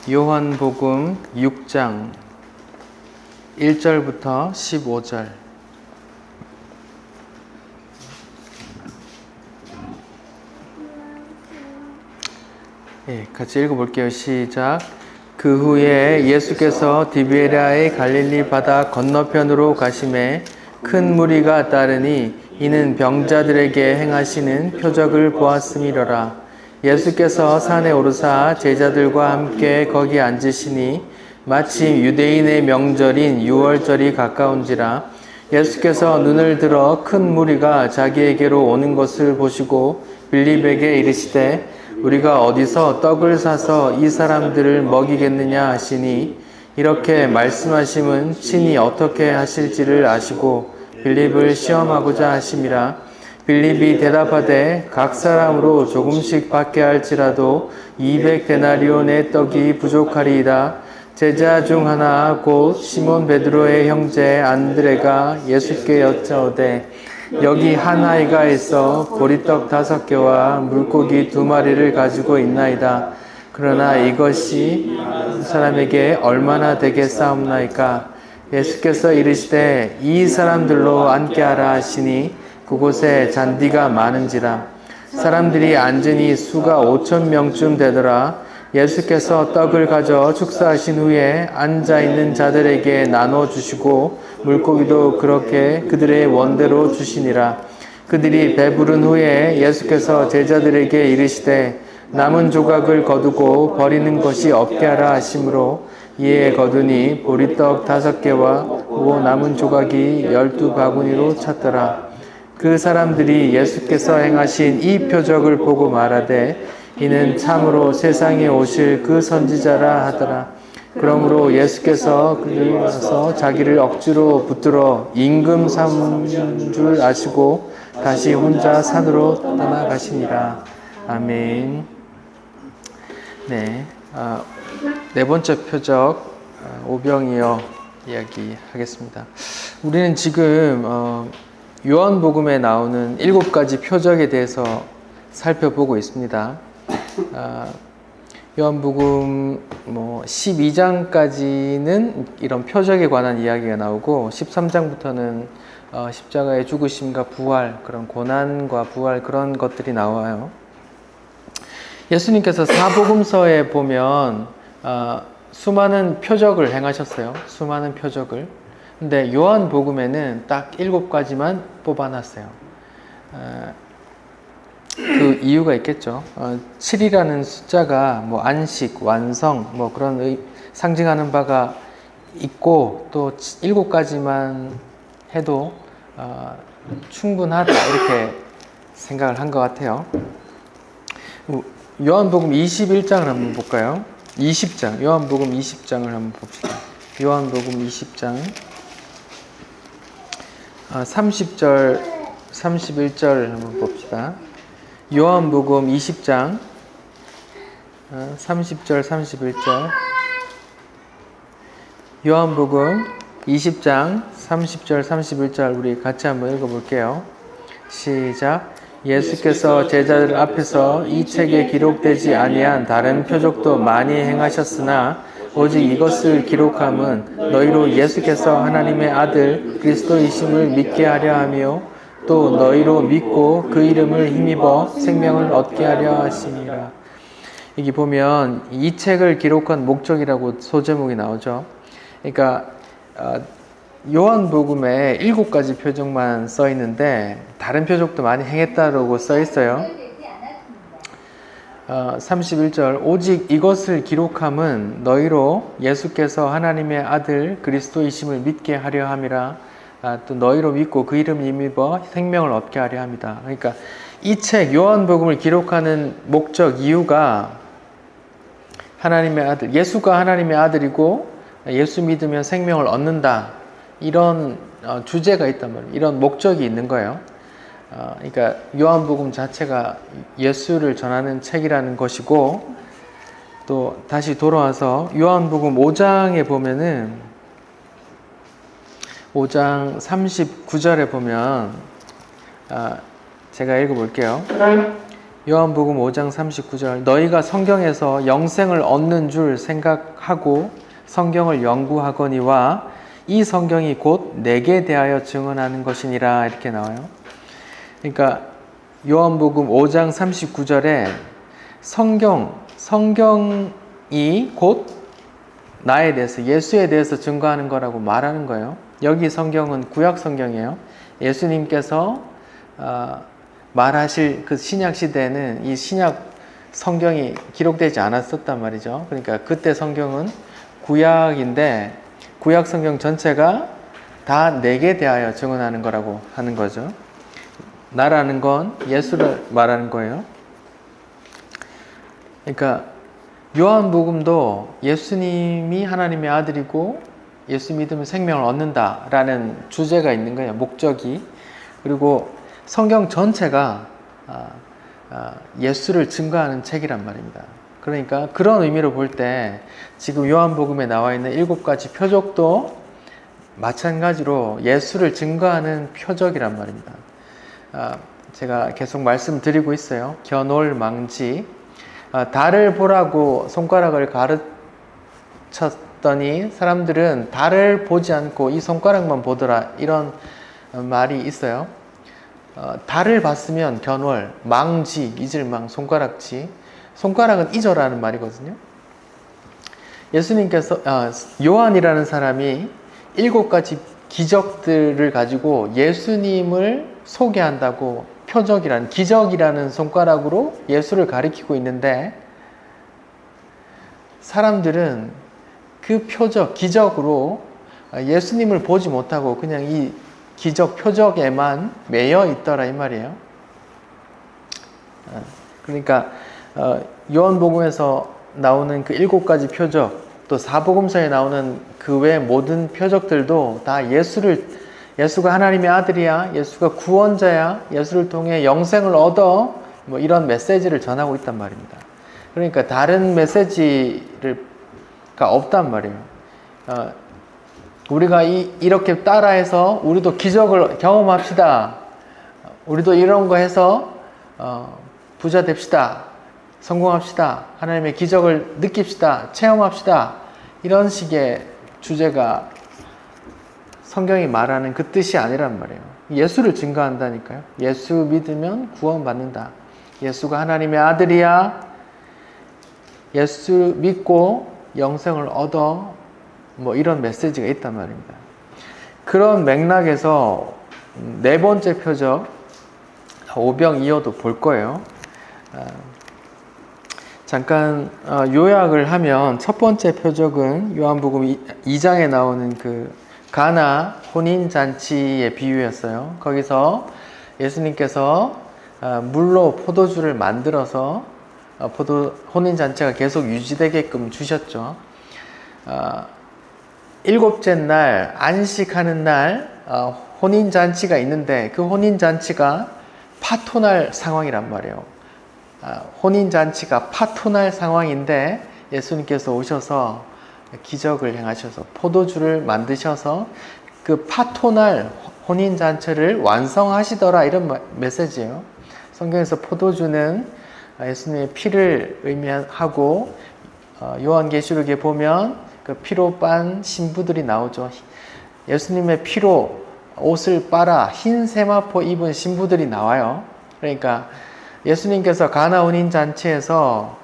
요한복음 6장 1절부터 15절. 같이 읽어볼게요. 시작. 그 후에 예수께서 디베랴의 갈릴리 바다 건너편으로 가심에 큰 무리가 따르니 이는 병자들에게 행하시는 표적을 보았음이로라. 예수께서 산에 오르사 제자들과 함께 거기 앉으시니 마침 유대인의 명절인 유월절이 가까운지라. 예수께서 눈을 들어 큰 무리가 자기에게로 오는 것을 보시고 빌립에게 이르시되 우리가 어디서 떡을 사서 이 사람들을 먹이겠느냐 하시니, 이렇게 말씀하심은 친히 어떻게 하실지를 아시고 빌립을 시험하고자 하심이라. 빌립이 대답하되 각 사람으로 조금씩 받게 할지라도 200데나리온의 떡이 부족하리이다. 제자 중 하나 곧 시몬 베드로의 형제 안드레가 예수께 여짜오되 여기 한 아이가 있어 보리떡 5개와 물고기 2마리를 가지고 있나이다. 그러나 이것이 사람에게 얼마나 되겠사옵나이까. 예수께서 이르시되 이 사람들로 앉게 하라 하시니 그곳에 잔디가 많은지라. 사람들이 앉으니 수가 5,000명쯤 되더라. 예수께서 떡을 가져 축사하신 후에 앉아있는 자들에게 나눠주시고 물고기도 그렇게 그들의 원대로 주시니라. 그들이 배부른 후에 예수께서 제자들에게 이르시되 남은 조각을 거두고 버리는 것이 없게 하라 하시므로 이에 거두니 보리떡 5개와 또 남은 조각이 12바구니로 찼더라. 그 사람들이 예수께서 행하신 이 표적을 보고 말하되 이는 참으로 세상에 오실 그 선지자라 하더라. 그러므로 예수께서 그를 와서 자기를 억지로 붙들어 임금 삼은 줄 아시고 다시 혼자 산으로 떠나가시니라. 아멘. 네 번째 표적 오병이어 이야기하겠습니다. 우리는 지금 요한복음에 나오는 7가지 표적에 대해서 살펴보고 있습니다. 요한복음 12장까지는 이런 표적에 관한 이야기가 나오고 13장부터는 십자가의 죽으심과 부활, 그런 고난과 부활 그런 것들이 나와요. 예수님께서 사복음서에 보면 수많은 표적을 행하셨어요. 수많은 표적을. 근데 요한복음에는 딱 7가지만 뽑아놨어요. 그 이유가 있겠죠. 7이라는 숫자가 안식, 완성, 그런 상징하는 바가 있고, 또 7가지만 해도 충분하다, 이렇게 생각을 한 것 같아요. 요한복음 21장을 한번 볼까요? 20장, 요한복음 20장을 한번 봅시다. 요한복음 20장 30절, 31절 한번 봅시다. 요한복음 20장 30절, 31절. 요한복음 20장 30절, 31절 우리 같이 한번 읽어볼게요. 시작. 예수께서 제자들 앞에서 이 책에 기록되지 아니한 다른 표적도 많이 행하셨으나 오직 이것을 기록함은 너희로 예수께서 하나님의 아들 그리스도이심을 믿게 하려 하며 또 너희로 믿고 그 이름을 힘입어 생명을 얻게 하려 하심이라. 여기 보면 이 책을 기록한 목적이라고 소제목이 나오죠. 그러니까 요한복음에 7가지 표적만 써 있는데 다른 표적도 많이 행했다라고 써 있어요. 31절 오직 이것을 기록함은 너희로 예수께서 하나님의 아들 그리스도이심을 믿게 하려 함이라. 또 너희로 믿고 그 이름 힘입어 생명을 얻게 하려 합니다. 그러니까 이 책 요한복음을 기록하는 목적 이유가 하나님의 아들, 예수가 하나님의 아들이고 예수 믿으면 생명을 얻는다, 이런 주제가 있단 말이에요. 이런 목적이 있는 거예요. 그러니까 요한복음 자체가 예수를 전하는 책이라는 것이고, 또 다시 돌아와서 요한복음 5장에 보면은 5장 39절에 보면 제가 읽어볼게요. 요한복음 5장 39절 너희가 성경에서 영생을 얻는 줄 생각하고 성경을 연구하거니와 이 성경이 곧 내게 대하여 증언하는 것이니라 이렇게 나와요. 그러니까 요한복음 5장 39절에 성경이 곧 나에 대해서 예수에 대해서 증거하는 거라고 말하는 거예요. 여기 성경은 구약 성경이에요. 예수님께서 말하실 그 신약 시대에는 이 신약 성경이 기록되지 않았었단 말이죠. 그러니까 그때 성경은 구약인데 구약 성경 전체가 다 내게 대하여 증언하는 거라고 하는 거죠. 나라는 건 예수를 말하는 거예요. 그러니까 요한복음도 예수님이 하나님의 아들이고 예수 믿으면 생명을 얻는다라는 주제가 있는 거예요. 목적이. 그리고 성경 전체가 예수를 증거하는 책이란 말입니다. 그러니까 그런 의미로 볼 때 지금 요한복음에 나와 있는 7가지 표적도 마찬가지로 예수를 증거하는 표적이란 말입니다. 제가 계속 말씀드리고 있어요. 견올, 망지. 달을 보라고 손가락을 가르쳤더니 사람들은 달을 보지 않고 이 손가락만 보더라. 이런 말이 있어요. 달을 봤으면 견월, 망지, 이질망, 손가락지. 손가락은 잊어라는 말이거든요. 예수님께서 요한이라는 사람이 7가지 기적들을 가지고 예수님을 소개한다고 표적이라는 기적이라는 손가락으로 예수를 가리키고 있는데 사람들은 그 표적, 기적으로 예수님을 보지 못하고 그냥 이 기적, 표적에만 매여 있더라 이 말이에요. 그러니까 요한복음에서 나오는 그 7가지 표적, 또 사복음서에 나오는 그 외 모든 표적들도 다 예수가 하나님의 아들이야, 예수가 구원자야, 예수를 통해 영생을 얻어, 뭐 이런 메시지를 전하고 있단 말입니다. 그러니까 다른 메시지가 없단 말이에요. 우리가 이렇게 따라해서 우리도 기적을 경험합시다. 우리도 이런 거 해서 부자 됩시다. 성공합시다. 하나님의 기적을 느낍시다. 체험합시다. 이런 식의 주제가 성경이 말하는 그 뜻이 아니란 말이에요. 예수를 증거한다니까요. 예수 믿으면 구원받는다. 예수가 하나님의 아들이야. 예수 믿고 영생을 얻어. 뭐 이런 메시지가 있단 말입니다. 그런 맥락에서 4번째 표적 오병이어도 볼 거예요. 잠깐 요약을 하면 첫 번째 표적은 요한복음 2장에 나오는 그 가나 혼인잔치의 비유였어요. 거기서 예수님께서 물로 포도주를 만들어서 혼인잔치가 계속 유지되게끔 주셨죠. 7째 날 안식하는 날 혼인잔치가 있는데 그 혼인잔치가 파토날 상황이란 말이에요. 혼인잔치가 파토날 상황인데 예수님께서 오셔서 기적을 행하셔서 포도주를 만드셔서 그 파토날 혼인잔치를 완성하시더라 이런 메시지예요. 성경에서 포도주는 예수님의 피를 의미하고 요한계시록에 보면 그 피로 빤 신부들이 나오죠. 예수님의 피로 옷을 빨아 흰 세마포 입은 신부들이 나와요. 그러니까 예수님께서 가나 혼인잔치에서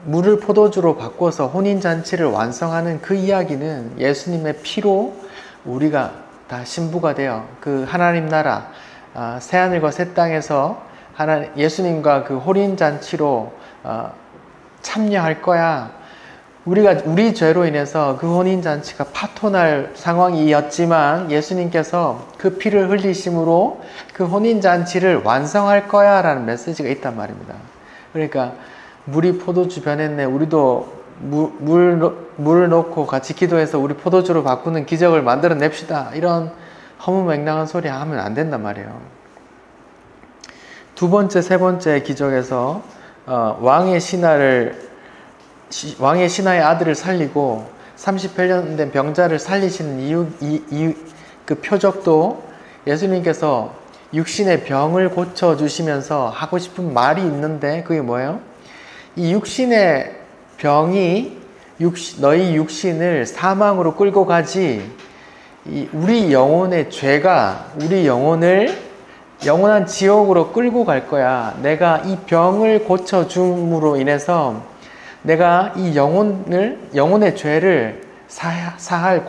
물을 포도주로 바꿔서 혼인잔치를 완성하는 그 이야기는 예수님의 피로 우리가 다 신부가 되어 그 하나님 나라 새하늘과 새 땅에서 예수님과 그 혼인잔치로 참여할 거야. 우리 죄로 인해서 그 혼인잔치가 파토날 상황이었지만 예수님께서 그 피를 흘리심으로 그 혼인잔치를 완성할 거야 라는 메시지가 있단 말입니다. 그러니까 물이 포도주 변했네. 우리도 물을 넣고 같이 기도해서 우리 포도주로 바꾸는 기적을 만들어냅시다. 이런 허무맹랑한 소리 하면 안 된단 말이에요. 2번째, 3번째 기적에서 왕의 신하의 아들을 살리고 38년 된 병자를 살리시는 그 표적도 예수님께서 육신의 병을 고쳐주시면서 하고 싶은 말이 있는데 그게 뭐예요? 이 육신의 병이 너희 육신을 사망으로 끌고 가지, 우리 영혼의 죄가 우리 영혼을 영원한 지옥으로 끌고 갈 거야. 내가 이 병을 고쳐줌으로 인해서 내가 이 영혼의 죄를 사할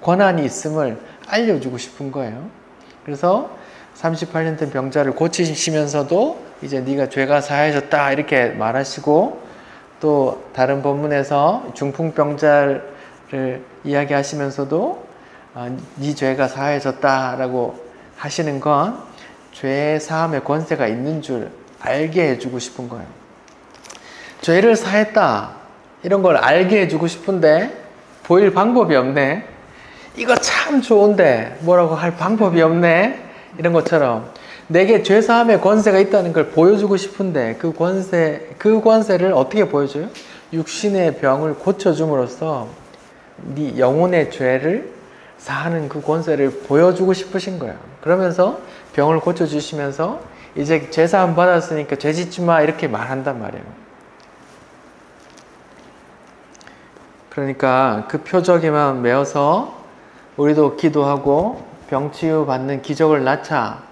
권한이 있음을 알려주고 싶은 거예요. 그래서 38년 된 병자를 고치시면서도 이제 네가 죄가 사해졌다 이렇게 말하시고, 또 다른 본문에서 중풍병자를 이야기하시면서도 네 죄가 사해졌다라고 하시는 건 죄 사함의 권세가 있는 줄 알게 해주고 싶은 거예요. 죄를 사했다 이런 걸 알게 해주고 싶은데 보일 방법이 없네. 이거 참 좋은데 뭐라고 할 방법이 없네. 이런 것처럼 내게 죄 사함의 권세가 있다는 걸 보여주고 싶은데 그 권세를 어떻게 보여줘요? 육신의 병을 고쳐줌으로써 네 영혼의 죄를 사하는 그 권세를 보여주고 싶으신 거예요. 그러면서 병을 고쳐주시면서 이제 죄 사함 받았으니까 죄 짓지 마 이렇게 말한단 말이에요. 그러니까 그 표적에만 매어서 우리도 기도하고 병 치유받는 기적을 낳자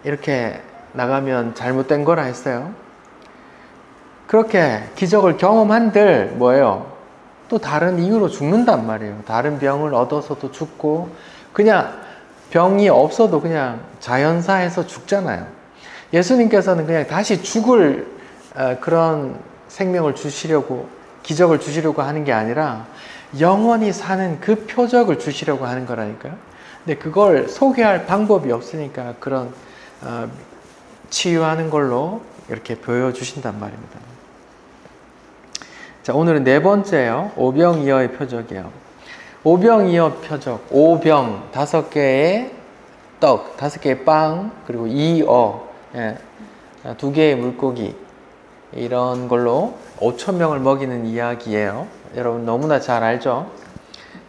이렇게 나가면 잘못된 거라 했어요. 그렇게 기적을 경험한들 뭐예요? 또 다른 이유로 죽는단 말이에요. 다른 병을 얻어서도 죽고, 그냥 병이 없어도 그냥 자연사에서 죽잖아요. 예수님께서는 그냥 다시 죽을 그런 생명을 주시려고, 기적을 주시려고 하는 게 아니라 영원히 사는 그 표적을 주시려고 하는 거라니까요. 근데 그걸 소개할 방법이 없으니까 그런 치유하는 걸로 이렇게 보여주신단 말입니다. 자, 오늘은 네 번째요. 오병이어의 표적이에요. 오병이어 표적. 오병, 5개의 떡, 5개의 빵, 그리고 이어, 2개의 물고기. 이런 걸로 5,000명을 먹이는 이야기예요. 여러분 너무나 잘 알죠?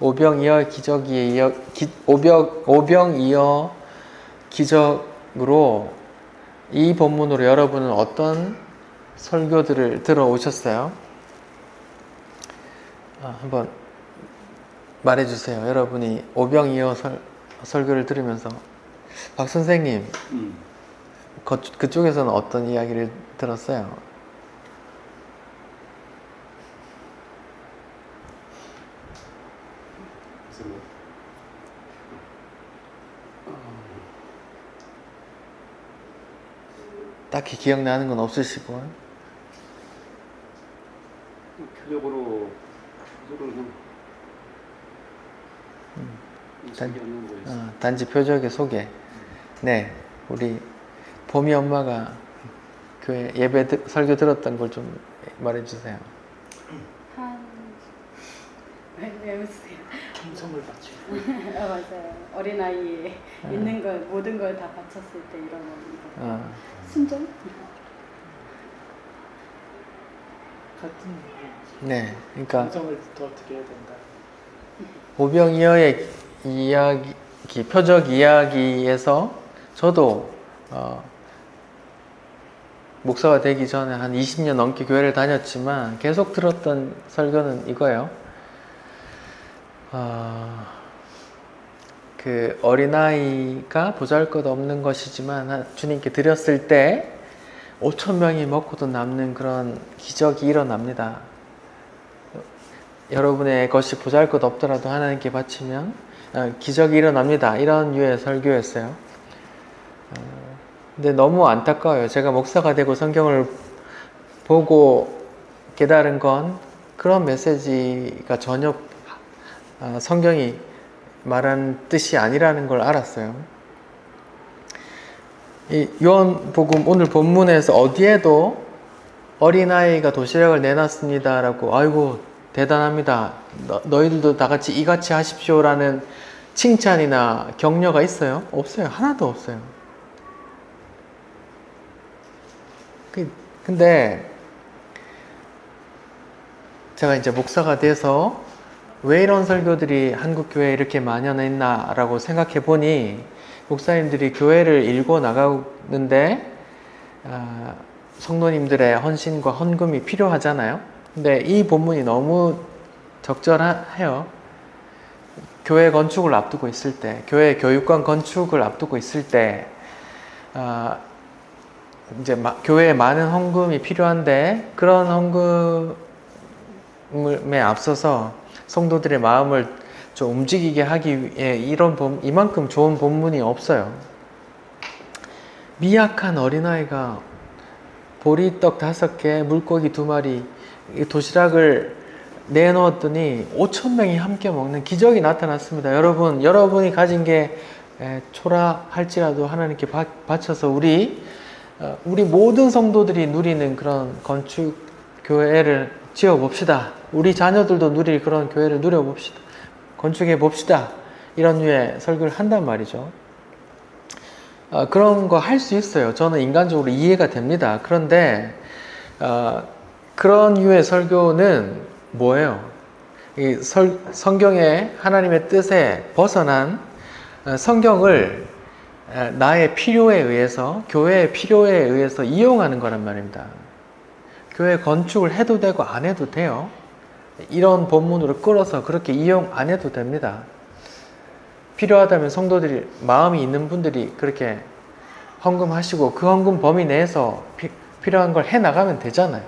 오병이어 오병이어 기적으로 이 본문으로 여러분은 어떤 설교들을 들어오셨어요? 한번 말해주세요. 여러분이 오병이어 설교를 들으면서 박 선생님, 그쪽에서는 어떤 이야기를 들었어요? 딱히 기억나는 건 없으시고 표적으로 그냥 단지 표적의 소개. 네, 우리 봄이 엄마가 교회 예배 설교 들었던 걸 좀 말해주세요. 왜 웃으세요? 청성을 바치고 맞아요. 어린아이에 있는 걸, 모든 걸 다 바쳤을 때 이런 거. 순종? 같은 네, 그러니까 청성을 더 드려야 된다. 오병이어의 이야기, 표적 이야기에서 저도 목사가 되기 전에 한 20년 넘게 교회를 다녔지만 계속 들었던 설교는 이거예요. 그 어린아이가 보잘것없는 것이지만 주님께 드렸을 때 5,000명이 먹고도 남는 그런 기적이 일어납니다. 여러분의 것이 보잘것없더라도 하나님께 바치면 기적이 일어납니다. 이런 류의 설교였어요. 근데 너무 안타까워요. 제가 목사가 되고 성경을 보고 깨달은 건 그런 메시지가 전혀 성경이 말하는 뜻이 아니라는 걸 알았어요. 이 요한복음 오늘 본문에서 어디에도 어린아이가 도시락을 내놨습니다 라고, 아이고 대단합니다, 너희들도 다 같이 이같이 하십시오 라는 칭찬이나 격려가 있어요? 없어요. 하나도 없어요. 근데 제가 이제 목사가 돼서 왜 이런 설교들이 한국 교회에 이렇게 만연했나라고 생각해 보니 목사님들이 교회를 일궈 나가는데 성도님들의 헌신과 헌금이 필요하잖아요. 근데 이 본문이 너무 적절해요. 교회 건축을 앞두고 있을 때, 교회 교육관 건축을 앞두고 있을 때, 이제 교회에 많은 헌금이 필요한데 그런 헌금에 앞서서 성도들의 마음을 좀 움직이게 하기 위해 이만큼 좋은 본문이 없어요. 미약한 어린아이가 보리떡 5개, 물고기 2마리, 도시락을 내놓았더니 5,000명이 함께 먹는 기적이 나타났습니다. 여러분이 가진 게 초라할지라도 하나님께 바쳐서 우리 모든 성도들이 누리는 그런 건축 교회를 지어 봅시다. 우리 자녀들도 누릴 그런 교회를 누려 봅시다. 건축해 봅시다. 이런 류의 설교를 한단 말이죠. 그런 거 할 수 있어요. 저는 인간적으로 이해가 됩니다. 그런데 그런 류의 설교는 뭐예요? 성경의 하나님의 뜻에 벗어난 성경을 나의 필요에 의해서, 교회의 필요에 의해서 이용하는 거란 말입니다. 교회 건축을 해도 되고 안 해도 돼요. 이런 본문으로 끌어서 그렇게 이용 안 해도 됩니다. 필요하다면 성도들이, 마음이 있는 분들이 그렇게 헌금하시고 그 헌금 범위 내에서 필요한 걸 해나가면 되잖아요.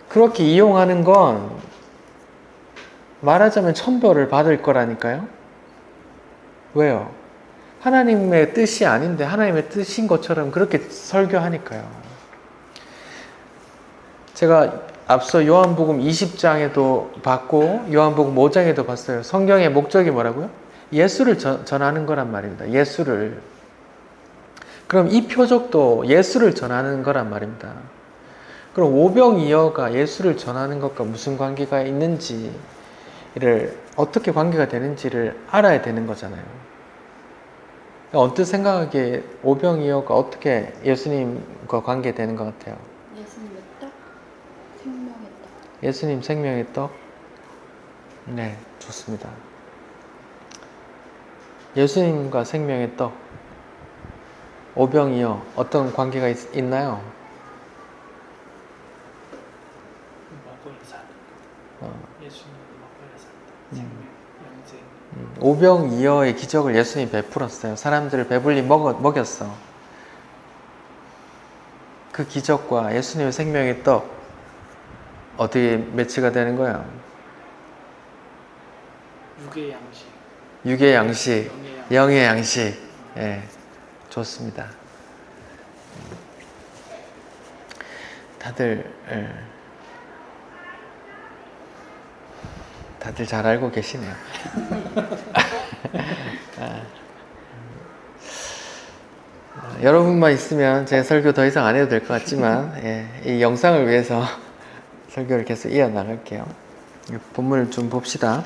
그렇게 이용하는 건 말하자면 천벌을 받을 거라니까요. 왜요? 하나님의 뜻이 아닌데 하나님의 뜻인 것처럼 그렇게 설교하니까요. 제가 앞서 요한복음 20장에도 봤고 요한복음 5장에도 봤어요. 성경의 목적이 뭐라고요? 예수를 전하는 거란 말입니다. 예수를. 그럼 이 표적도 예수를 전하는 거란 말입니다. 그럼 오병이어가 예수를 전하는 것과 무슨 관계가 있는지를, 어떻게 관계가 되는지를 알아야 되는 거잖아요. 언뜻 생각하기에 오병이어가 어떻게 예수님과 관계되는 것 같아요? 예수님의 떡, 생명의 떡. 예수님 생명의 떡? 네, 좋습니다. 예수님과 생명의 떡, 오병이어 어떤 관계가 있나요? 먹을 산. 예수님이 먹을 산. 생명, 영생. 오병이어의 기적을 예수님이 베풀었어요. 사람들을 배불리 먹였어. 그 기적과 예수님의 생명의 떡 어떻게 매치가 되는 거야? 육의 양식. 육의 양식, 영의 양식. 예, 좋습니다. 다들 잘 알고 계시네요. 여러분만 있으면 제 설교 더 이상 안 해도 될 것 같지만, 이 영상을 위해서 설교를 계속 이어나갈게요. 본문을 좀 봅시다.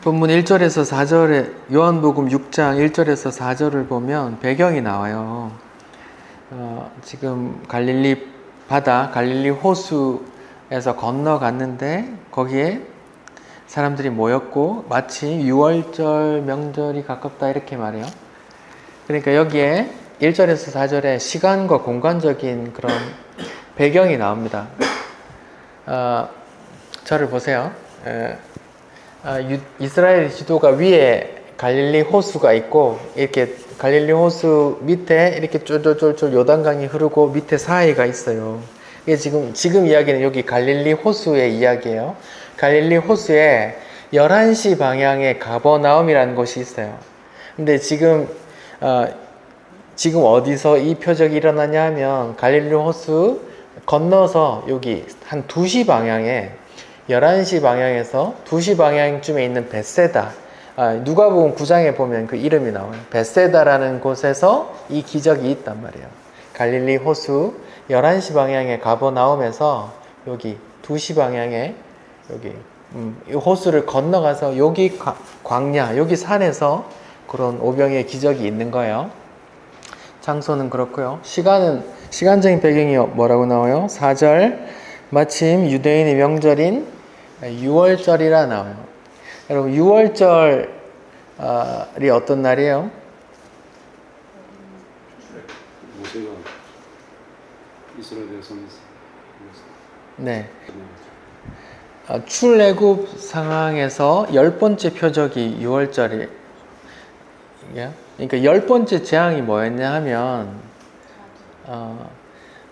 본문 1절에서 4절에, 요한복음 6장 1절에서 4절을 보면 배경이 나와요. 지금 갈릴리 바다, 갈릴리 호수에서 건너갔는데 거기에 사람들이 모였고 마치 6월절 명절이 가깝다 이렇게 말해요. 그러니까 여기에 1절에서 4절에 시간과 공간적인 그런 배경이 나옵니다. 저를 보세요. 이스라엘 지도가 위에 갈릴리 호수가 있고 이렇게 갈릴리 호수 밑에 이렇게 쫄쫄쫄쫄 요단강이 흐르고 밑에 사이가 있어요. 이게 지금 이야기는 여기 갈릴리 호수의 이야기예요. 갈릴리 호수에 11시 방향에 가버나움이라는 곳이 있어요. 근데 지금 어디서 이 표적이 일어나냐 하면 갈릴리 호수 건너서 여기 한 2시 방향에 11시 방향에서 2시 방향쯤에 있는 벳세다, 누가복음 9장에 보면 그 이름이 나와요. 벳세다라는 곳에서 이 기적이 있단 말이에요. 갈릴리 호수 11시 방향에 가버나움에서 여기 2시 방향에 여기 이 호수를 건너가서 여기 광야, 여기 산에서 그런 오병이의 기적이 있는 거예요. 장소는 그렇고요. 시간적인 배경이 뭐라고 나와요? 4절 마침 유대인의 명절인 6월절이라 나와요. 여러분 6월절이 어떤 날이에요? 모세가 이스라엘의 성에서 네. 출애굽 상황에서 10번째 표적이 6월절이에요. 그러니까 10번째 재앙이 뭐였냐 하면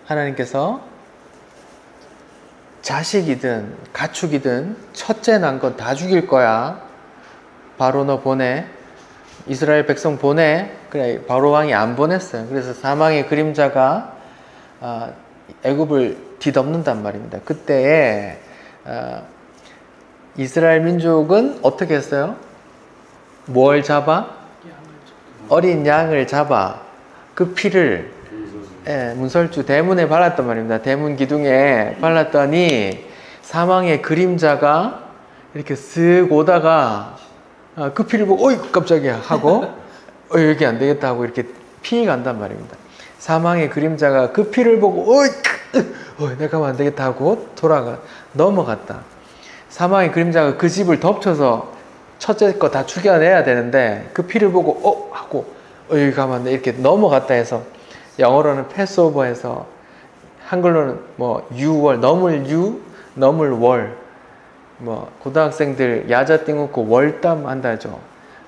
하나님께서 자식이든 가축이든 첫째 난 건 다 죽일 거야. 바로 너 보내. 이스라엘 백성 보내. 그래 바로 왕이 안 보냈어요. 그래서 사망의 그림자가 애굽을 뒤덮는단 말입니다. 그때에 이스라엘 민족은 어떻게 했어요? 뭘 잡아? 어린 양을 잡아 그 피를 문설주 대문에 발랐단 말입니다. 대문 기둥에 발랐더니 사망의 그림자가 이렇게 쓱 오다가 그 피를 보고 어이 깜짝이야 하고 여기 안 되겠다 하고 이렇게 피해 간단 말입니다. 사망의 그림자가 그 피를 보고 어이 내가 가면 안 되겠다 하고 넘어갔다. 사망의 그림자가 그 집을 덮쳐서 첫째 거 다 죽여내야 되는데 그 피를 보고 하고 여기 가면 안 돼 이렇게 넘어갔다 해서 영어로는 패스오버해서 한글로는 뭐 유월 넘을 월 뭐 고등학생들 야자 띵놓고 월담 한다죠.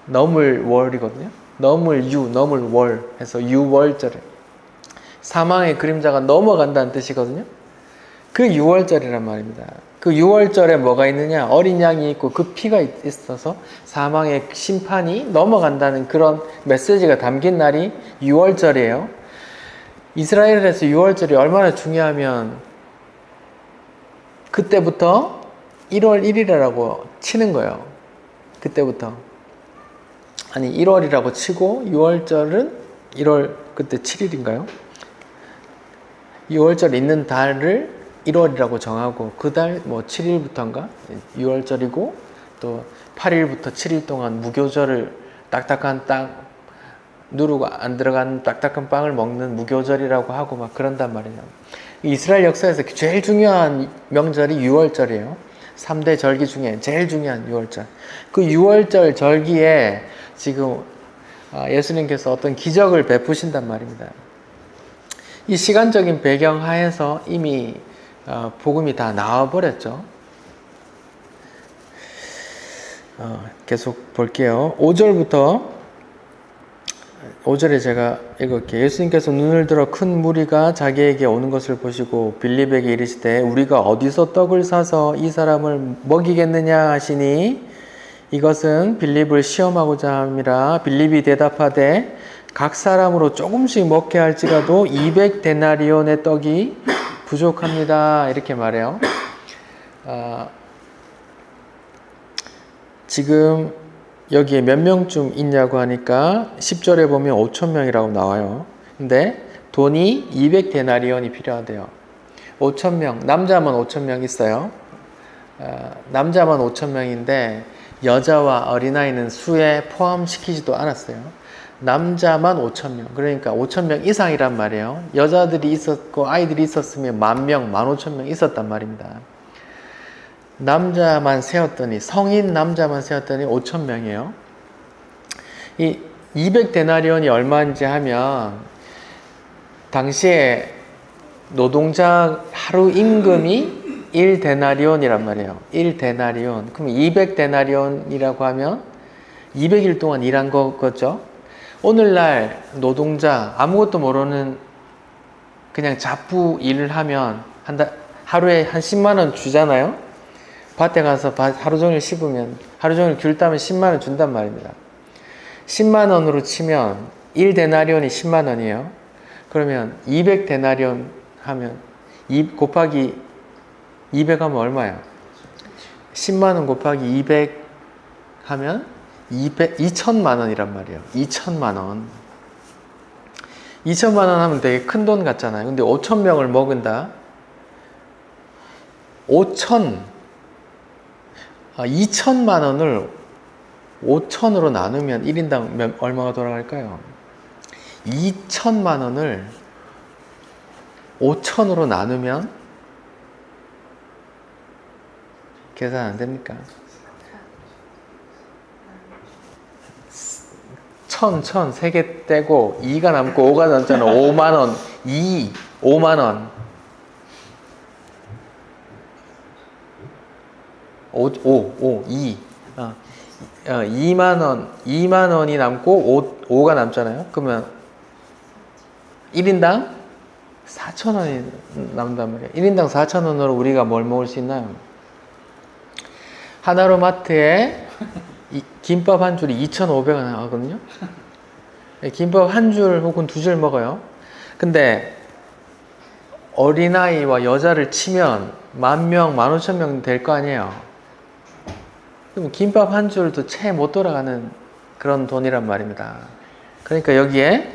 넘을 월이거든요. 넘을 월 해서 유월절에 사망의 그림자가 넘어간다는 뜻이거든요. 그 6월절이란 말입니다. 그 6월절에 뭐가 있느냐? 어린 양이 있고 그 피가 있어서 사망의 심판이 넘어간다는 그런 메시지가 담긴 날이 6월절이에요. 이스라엘에서 6월절이 얼마나 중요하면 그때부터 1월 1일이라고 치는 거예요. 그때부터. 아니 1월이라고 치고 6월절은 1월 그때 7일인가요? 6월절 있는 달을 1월이라고 정하고 그 달 뭐 7일부터인가 6월절이고 또 8일부터 7일 동안 무교절을 딱딱한 땅 누르고 안 들어간 딱딱한 빵을 먹는 무교절이라고 하고 막 그런단 말이에요. 이스라엘 역사에서 제일 중요한 명절이 6월절이에요. 3대 절기 중에 제일 중요한 6월절. 그 6월절 절기에 지금 예수님께서 어떤 기적을 베푸신단 말입니다. 이 시간적인 배경 하에서 이미 복음이 다 나와버렸죠. 계속 볼게요. 5절에 제가 읽을게요. 예수님께서 눈을 들어 큰 무리가 자기에게 오는 것을 보시고 빌립에게 이르시되 우리가 어디서 떡을 사서 이 사람을 먹이겠느냐 하시니 이것은 빌립을 시험하고자 함이라. 빌립이 대답하되 각 사람으로 조금씩 먹게 할지라도 200데나리온의 떡이 부족합니다. 이렇게 말해요. 지금 여기에 몇 명쯤 있냐고 하니까 10절에 보면 5,000명이라고 나와요. 근데 돈이 200데나리온이 필요하대요. 5,000명, 남자만 5,000명 있어요. 남자만 5,000명인데 여자와 어린아이는 수에 포함시키지도 않았어요. 남자만 5,000명. 그러니까 5,000명 이상이란 말이에요. 여자들이 있었고 아이들이 있었으면 10,000명, 15,000명 있었단 말입니다. 남자만 세었더니 성인 남자만 세었더니 5,000명이에요. 이 200데나리온이 얼마인지 하면 당시에 노동자 하루 임금이 1데나리온이란 말이에요. 1데나리온. 그럼 200데나리온이라고 하면 200일 동안 일한 거죠. 오늘날 노동자 아무것도 모르는 그냥 잡부 일을 하면 하루에 한 10만 원 주잖아요. 밭에 가서 하루 종일 씹으면 하루 종일 귤 따면 10만 원 준단 말입니다. 10만 원으로 치면 1데나리온이 10만 원이에요. 그러면 200데나리온 하면 곱하기 200 하면 얼마야? 10만 원 곱하기 200 하면 2천만 원이란 말이에요. 2천만 원. 2천만 원 하면 되게 큰 돈 같잖아요. 근데 5,000명을 먹은다. 2천만 원을 5천으로 나누면 1인당 얼마가 돌아갈까요? 2천만 원을 5천으로 나누면 계산 안 됩니까? 1000 3개 떼고 2가 남고 5가 남잖아. 5만원 5만원 2 2만원이 남고 5가 남잖아요. 그러면 1인당 4,000원이 남단 말이에요. 1인당 4,000원으로 우리가 뭘 먹을 수 있나요? 하나로마트에 김밥 한 줄이 2,500원 하거든요. 김밥 한 줄 혹은 두 줄 먹어요. 근데 어린아이와 여자를 치면 10,000명, 15,000명 될 거 아니에요. 그럼 김밥 한 줄도 채 못 돌아가는 그런 돈이란 말입니다. 그러니까 여기에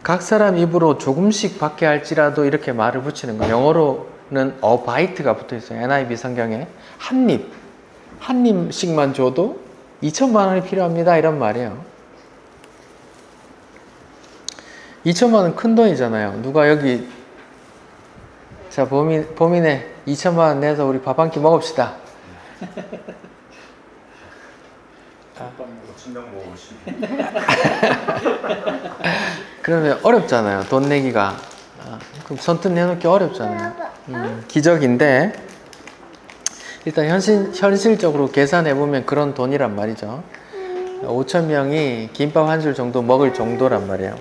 각 사람 입으로 조금씩 받게 할지라도 이렇게 말을 붙이는 거예요. 영어로는 a bite가 붙어 있어요. NIV 성경에 한 입씩만 줘도 2천만 원이 필요합니다. 이런 말이에요. 2천만 원 큰 돈이잖아요. 누가 여기 자 범인에 2천만 원 내서 우리 밥 한 끼 먹읍시다. 그러면 어렵잖아요. 돈 내기가. 그럼 선뜻 내놓기 어렵잖아요. 기적인데 일단 현실적으로 계산해보면 그런 돈이란 말이죠. 5,000명이 김밥 한 줄 정도 먹을 정도란 말이에요.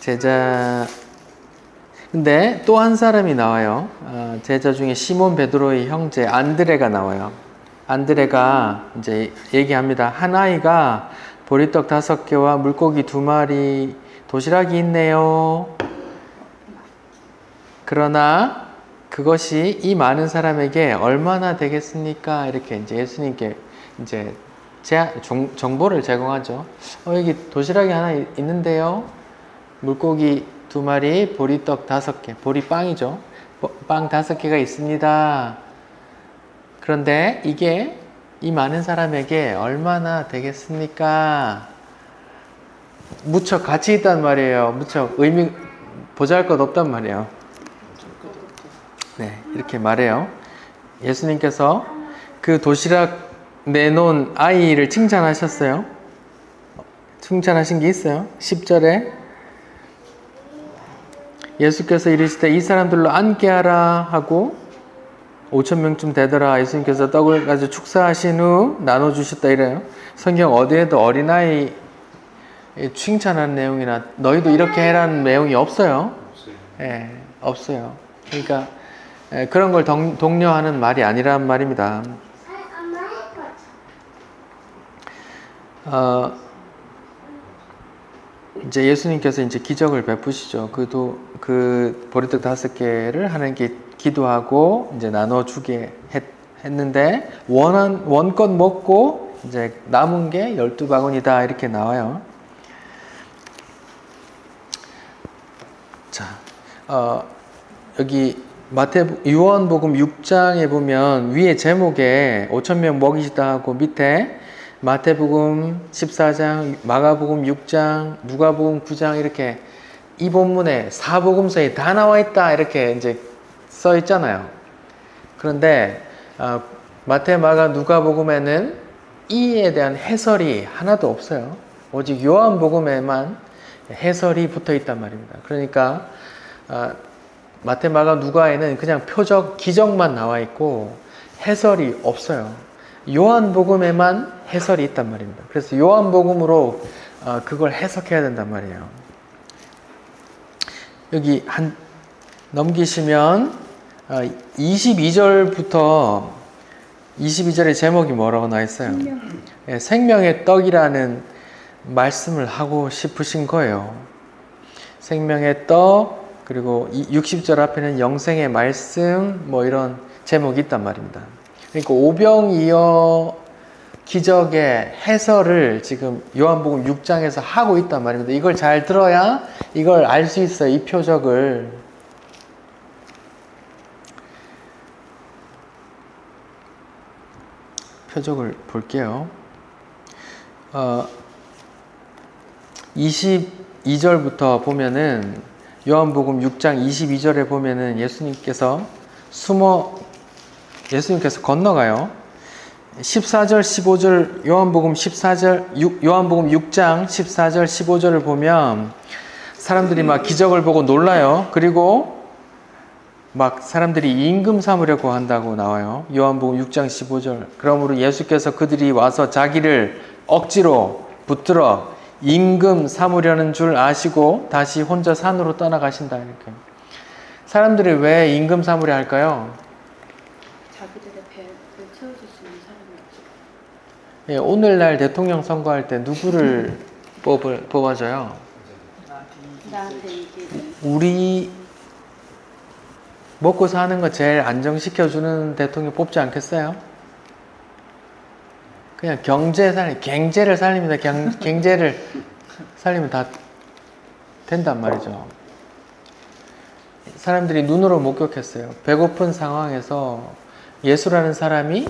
제자 근데 또 한 사람이 나와요. 제자 중에 시몬 베드로의 형제 안드레가 나와요. 안드레가 이제 얘기합니다. 한 아이가 보리떡 5개와 물고기 2마리 도시락이 있네요. 그러나 그것이 이 많은 사람에게 얼마나 되겠습니까? 이렇게 이제 예수님께 이제 정보를 제공하죠. 여기 도시락이 하나 있는데요. 물고기 2마리, 보리떡 5개, 보리빵이죠. 빵 5개가 있습니다. 그런데 이게 이 많은 사람에게 얼마나 되겠습니까? 무척 가치 있단 말이에요. 무척 의미 보잘것 없단 말이에요. 네, 이렇게 말해요. 예수님께서 그 도시락 내놓은 아이를 칭찬하셨어요. 칭찬하신 게 있어요. 10절에 예수께서 이르시되 이 사람들로 앉게 하라 하고 5,000명쯤 되더라. 예수님께서 떡을 가지고 축사하신 후 나눠주셨다 이래요. 성경 어디에도 어린아이 칭찬하는 내용이나 너희도 이렇게 해라는 내용이 없어요. 예, 없어요. 그러니까 그런 걸 독려하는 말이 아니란 말입니다. 이제 예수님께서 이제 기적을 베푸시죠. 그 보리떡 5개를 하나님께 기도하고 이제 나눠주게 했는데 원껏 먹고 이제 남은 게 12바구니다 이렇게 나와요. 자, 여기 요한복음 6장에 보면 위에 제목에 5,000명 먹이시다 하고 밑에 마태복음 14장, 마가복음 6장, 누가복음 9장 이렇게 이 본문에 사복음서에 다 나와 있다 이렇게 이제 써 있잖아요. 그런데 마태, 마가, 누가복음에는 이에 대한 해설이 하나도 없어요. 오직 요한복음에만 해설이 붙어 있단 말입니다. 그러니까 마태, 마가, 누가에는 그냥 표적, 기적만 나와 있고 해설이 없어요. 요한복음에만 해설이 있단 말입니다. 그래서 요한복음으로 그걸 해석해야 된단 말이에요. 여기 넘기시면 22절부터 22절의 제목이 뭐라고 나와 있어요? 생명의 떡이라는 말씀을 하고 싶으신 거예요. 생명의 떡, 그리고 60절 앞에는 영생의 말씀, 뭐 이런 제목이 있단 말입니다. 그러니까 오병이어 기적의 해설을 지금 요한복음 6장에서 하고 있단 말입니다. 이걸 잘 들어야 이걸 알 수 있어요. 이 표적을. 표적을 볼게요. 22절부터 보면은 요한복음 6장 22절에 보면은 예수님께서 건너가요. 14절 15절 요한복음 6장 14절 15절을 보면 사람들이 막 기적을 보고 놀라요. 그리고 막 사람들이 임금 삼으려고 한다고 나와요. 요한복음 6장 15절. 그러므로 예수께서 그들이 와서 자기를 억지로 붙들어 임금 삼으려는 줄 아시고 다시 혼자 산으로 떠나가신다. 이렇게. 사람들이 왜 임금 삼으려 할까요? 자기들의 배를 채워줄 수 있는 사람이 없어. 예, 오늘날 대통령 선거할 때 누구를 뽑아줘요? 나한테 이기를. 우리 먹고 사는 거 제일 안정시켜주는 대통령 뽑지 않겠어요? 그냥 경제를 살립니다. 경제를 살리면 다 된단 말이죠. 사람들이 눈으로 목격했어요. 배고픈 상황에서 예수라는 사람이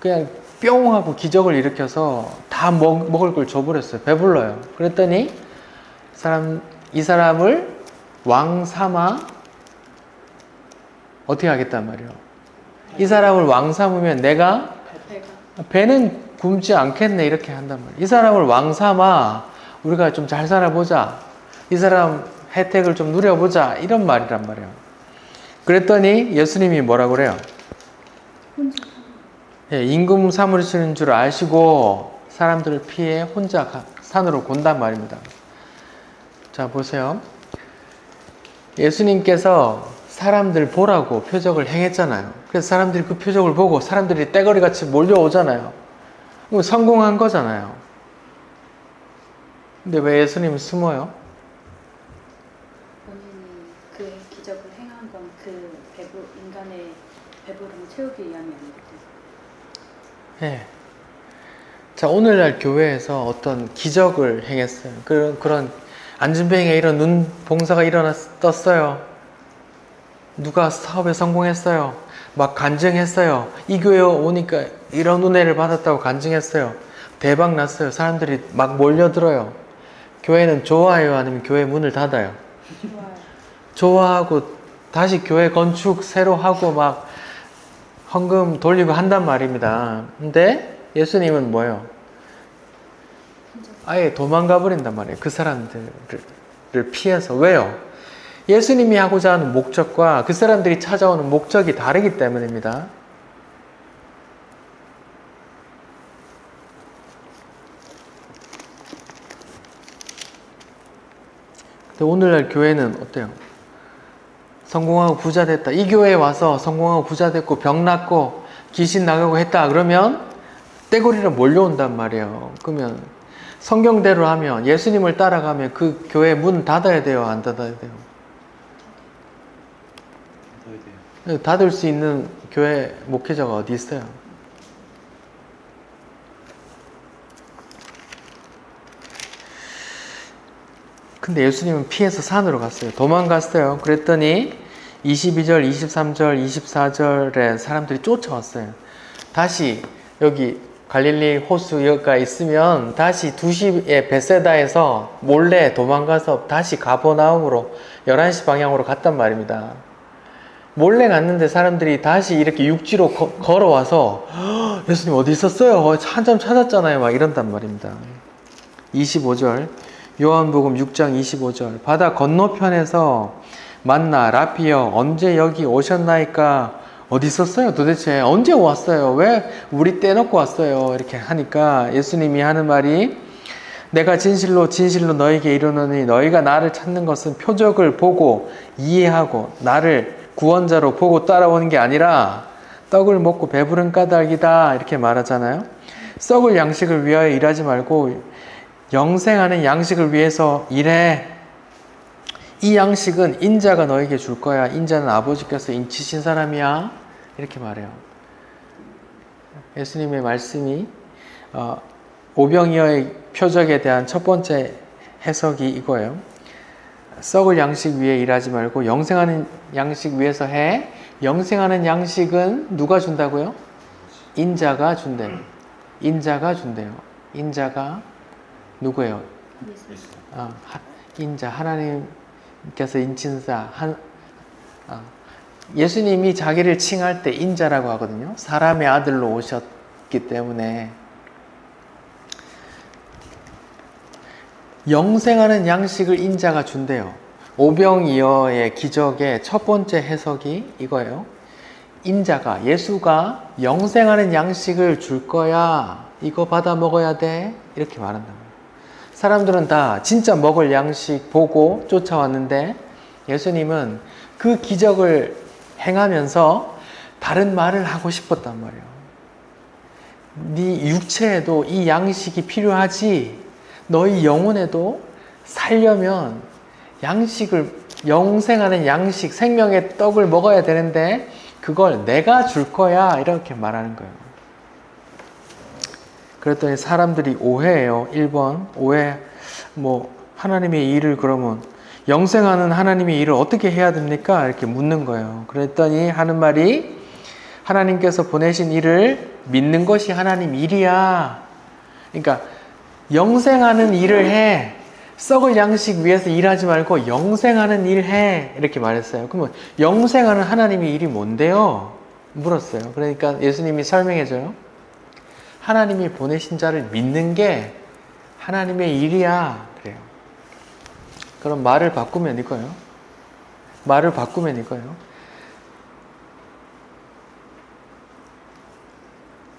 그냥 뿅 하고 기적을 일으켜서 다 먹을 걸 줘버렸어요. 배불러요. 그랬더니 이 사람을 왕 삼아 어떻게 하겠단 말이에요. 이 사람을 왕 삼으면 내가 배는 굶지 않겠네 이렇게 한단 말이에요. 이 사람을 왕 삼아 우리가 좀 잘 살아보자. 이 사람 혜택을 좀 누려보자. 이런 말이란 말이에요. 그랬더니 예수님이 뭐라고 그래요? 예, 임금 삼으시는 줄 아시고 사람들을 피해 혼자 산으로 곤단 말입니다. 자, 보세요. 예수님께서 사람들 보라고 표적을 행했잖아요. 그래서 사람들이 그 표적을 보고 사람들이 떼거리 같이 몰려오잖아요. 그럼 성공한 거잖아요. 근데 왜 예수님은 숨어요? 본인이 그 기적을 행한 건 그 인간의 배부름을 채우기 위함이 아니거든요. 예. 자, 오늘날 교회에서 어떤 기적을 행했어요. 그런 안진뱅이에 이런 눈 봉사가 떴어요. 누가 사업에 성공했어요. 막 간증했어요. 이 교회 오니까 이런 은혜를 받았다고 간증했어요. 대박 났어요. 사람들이 막 몰려들어요. 교회는 좋아요? 아니면 교회 문을 닫아요? 좋아요. 좋아하고 다시 교회 건축 새로 하고 막 헌금 돌리고 한단 말입니다. 근데 예수님은 뭐예요? 아예 도망가 버린단 말이에요. 그 사람들을 피해서. 왜요? 예수님이 하고자 하는 목적과 그 사람들이 찾아오는 목적이 다르기 때문입니다. 근데 오늘날 교회는 어때요? 성공하고 부자 됐다. 이 교회에 와서 성공하고 부자 됐고 병 낫고 귀신 나가고 했다. 그러면 떼거리로 몰려온단 말이에요. 그러면 성경대로 하면 예수님을 따라가면 그 교회 문 닫아야 돼요? 안 닫아야 돼요? 닫을 수 있는 교회 목회자가 어디 있어요? 근데 예수님은 피해서 산으로 갔어요. 도망갔어요. 그랬더니 22절, 23절, 24절에 사람들이 쫓아왔어요. 다시 여기 갈릴리 호수가 있으면 다시 2시에 베세다에서 몰래 도망가서 다시 가버나움으로 11시 방향으로 갔단 말입니다. 몰래 갔는데 사람들이 다시 이렇게 육지로 걸어와서 예수님 어디 있었어요? 한참 찾았잖아요. 막 이런단 말입니다. 25절 요한복음 6장 25절 바다 건너편에서 만나 라피여 언제 여기 오셨나이까? 어디 있었어요? 도대체 언제 왔어요? 왜 우리 떼놓고 왔어요? 이렇게 하니까 예수님이 하는 말이 내가 진실로 진실로 너에게 이르노니 너희가 나를 찾는 것은 표적을 보고 이해하고 나를 구원자로 보고 따라오는 게 아니라 떡을 먹고 배부른 까닭이다 이렇게 말하잖아요. 썩을 양식을 위하여 일하지 말고 영생하는 양식을 위해서 일해. 이 양식은 인자가 너에게 줄 거야. 인자는 아버지께서 인치신 사람이야. 이렇게 말해요. 예수님의 말씀이 오병이어의 표적에 대한 첫 번째 해석이 이거예요. 썩을 양식 위해 일하지 말고 영생하는 양식 위해서 해. 영생하는 양식은 누가 준다고요? 인자가 준대요. 인자가 준대요. 인자가 누구예요? 인자 하나님 하나님께서 인친사 예수님이 자기를 칭할 때 인자라고 하거든요. 사람의 아들로 오셨기 때문에 영생하는 양식을 인자가 준대요. 오병이어의 기적의 첫 번째 해석이 이거예요. 인자가, 예수가 영생하는 양식을 줄 거야. 이거 받아 먹어야 돼. 이렇게 말한단 말이에요. 사람들은 다 진짜 먹을 양식 보고 쫓아왔는데 예수님은 그 기적을 행하면서 다른 말을 하고 싶었단 말이에요. 네 육체에도 이 양식이 필요하지. 너희 영혼에도 살려면 양식을, 영생하는 양식, 생명의 떡을 먹어야 되는데 그걸 내가 줄 거야. 이렇게 말하는 거예요. 그랬더니 사람들이 오해해요. 1번 오해. 하나님의 일을 그러면 영생하는 하나님의 일을 어떻게 해야 됩니까? 이렇게 묻는 거예요. 그랬더니 하는 말이 하나님께서 보내신 일을 믿는 것이 하나님 일이야. 그러니까 영생하는 일을 해. 썩을 양식 위해서 일하지 말고 영생하는 일 해. 이렇게 말했어요. 그러면 영생하는 하나님의 일이 뭔데요? 물었어요. 그러니까 예수님이 설명해줘요. 하나님이 보내신 자를 믿는 게 하나님의 일이야. 그래요. 그럼 말을 바꾸면 이거예요. 말을 바꾸면 이거예요.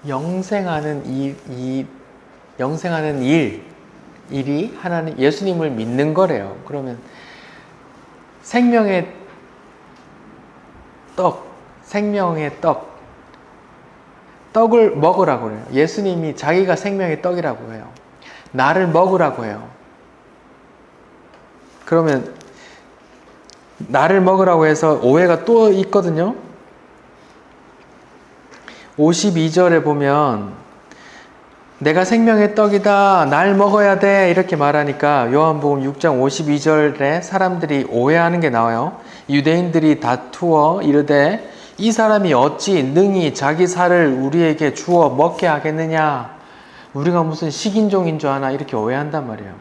영생하는 영생하는 일이 하나님, 예수님을 믿는 거래요. 그러면 생명의 떡을 먹으라고 그래요. 예수님이 자기가 생명의 떡이라고 해요. 나를 먹으라고 해요. 그러면 나를 먹으라고 해서 오해가 또 있거든요. 52절에 보면 내가 생명의 떡이다. 날 먹어야 돼. 이렇게 말하니까 요한복음 6장 52절에 사람들이 오해하는 게 나와요. 유대인들이 다투어 이르되 이 사람이 어찌 능히 자기 살을 우리에게 주어 먹게 하겠느냐. 우리가 무슨 식인종인 줄 아나. 이렇게 오해한단 말이에요.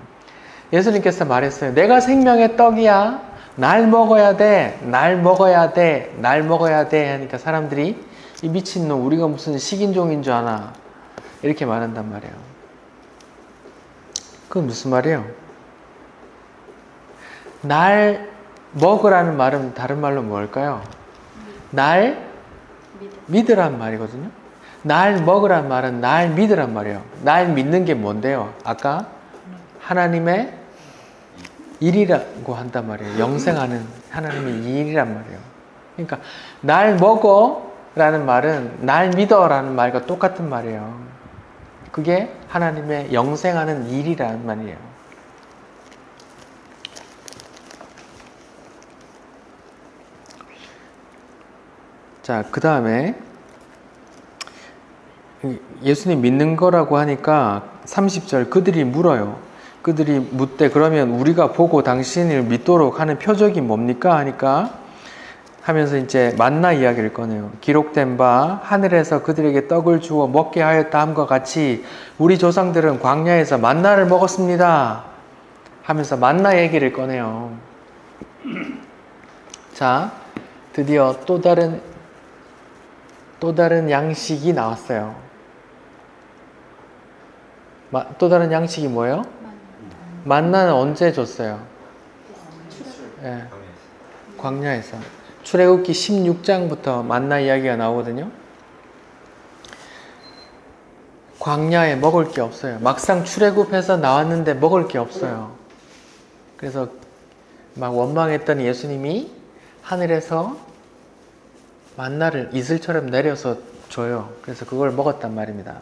예수님께서 말했어요. 내가 생명의 떡이야. 날 먹어야 돼. 날 먹어야 돼. 날 먹어야 돼. 하니까 사람들이 이 미친놈 우리가 무슨 식인종인 줄 아나. 이렇게 말한단 말이에요. 그건 무슨 말이에요? 날 먹으라는 말은 다른 말로 뭘까요? 날 믿으란 말이거든요. 날 먹으란 말은 날 믿으란 말이에요. 날 믿는 게 뭔데요? 아까 하나님의 일이라고 한단 말이에요. 영생하는 하나님의 일이란 말이에요. 그러니까 날 먹어 라는 말은 날 믿어 라는 말과 똑같은 말이에요. 그게 하나님의 영생하는 일이라는 말이에요. 자, 그 다음에 예수님 믿는 거라고 하니까 30절 그들이 물어요. 그들이 묻되 그러면 우리가 보고 당신을 믿도록 하는 표적이 뭡니까? 하니까 하면서 이제 만나 이야기를 꺼내요. 기록된 바 하늘에서 그들에게 떡을 주어 먹게 하였다 함과 같이 우리 조상들은 광야에서 만나를 먹었습니다. 하면서 만나 얘기를 꺼내요. 자, 드디어 또 다른 양식이 나왔어요. 또 다른 양식이 뭐예요? 만나는 언제 줬어요? 네, 광야에서. 출애굽기 16장부터 만나 이야기가 나오거든요. 광야에 먹을 게 없어요. 막상 출애굽해서 나왔는데 먹을 게 없어요. 그래서 막 원망했던 예수님이 하늘에서 만나를 이슬처럼 내려서 줘요. 그래서 그걸 먹었단 말입니다.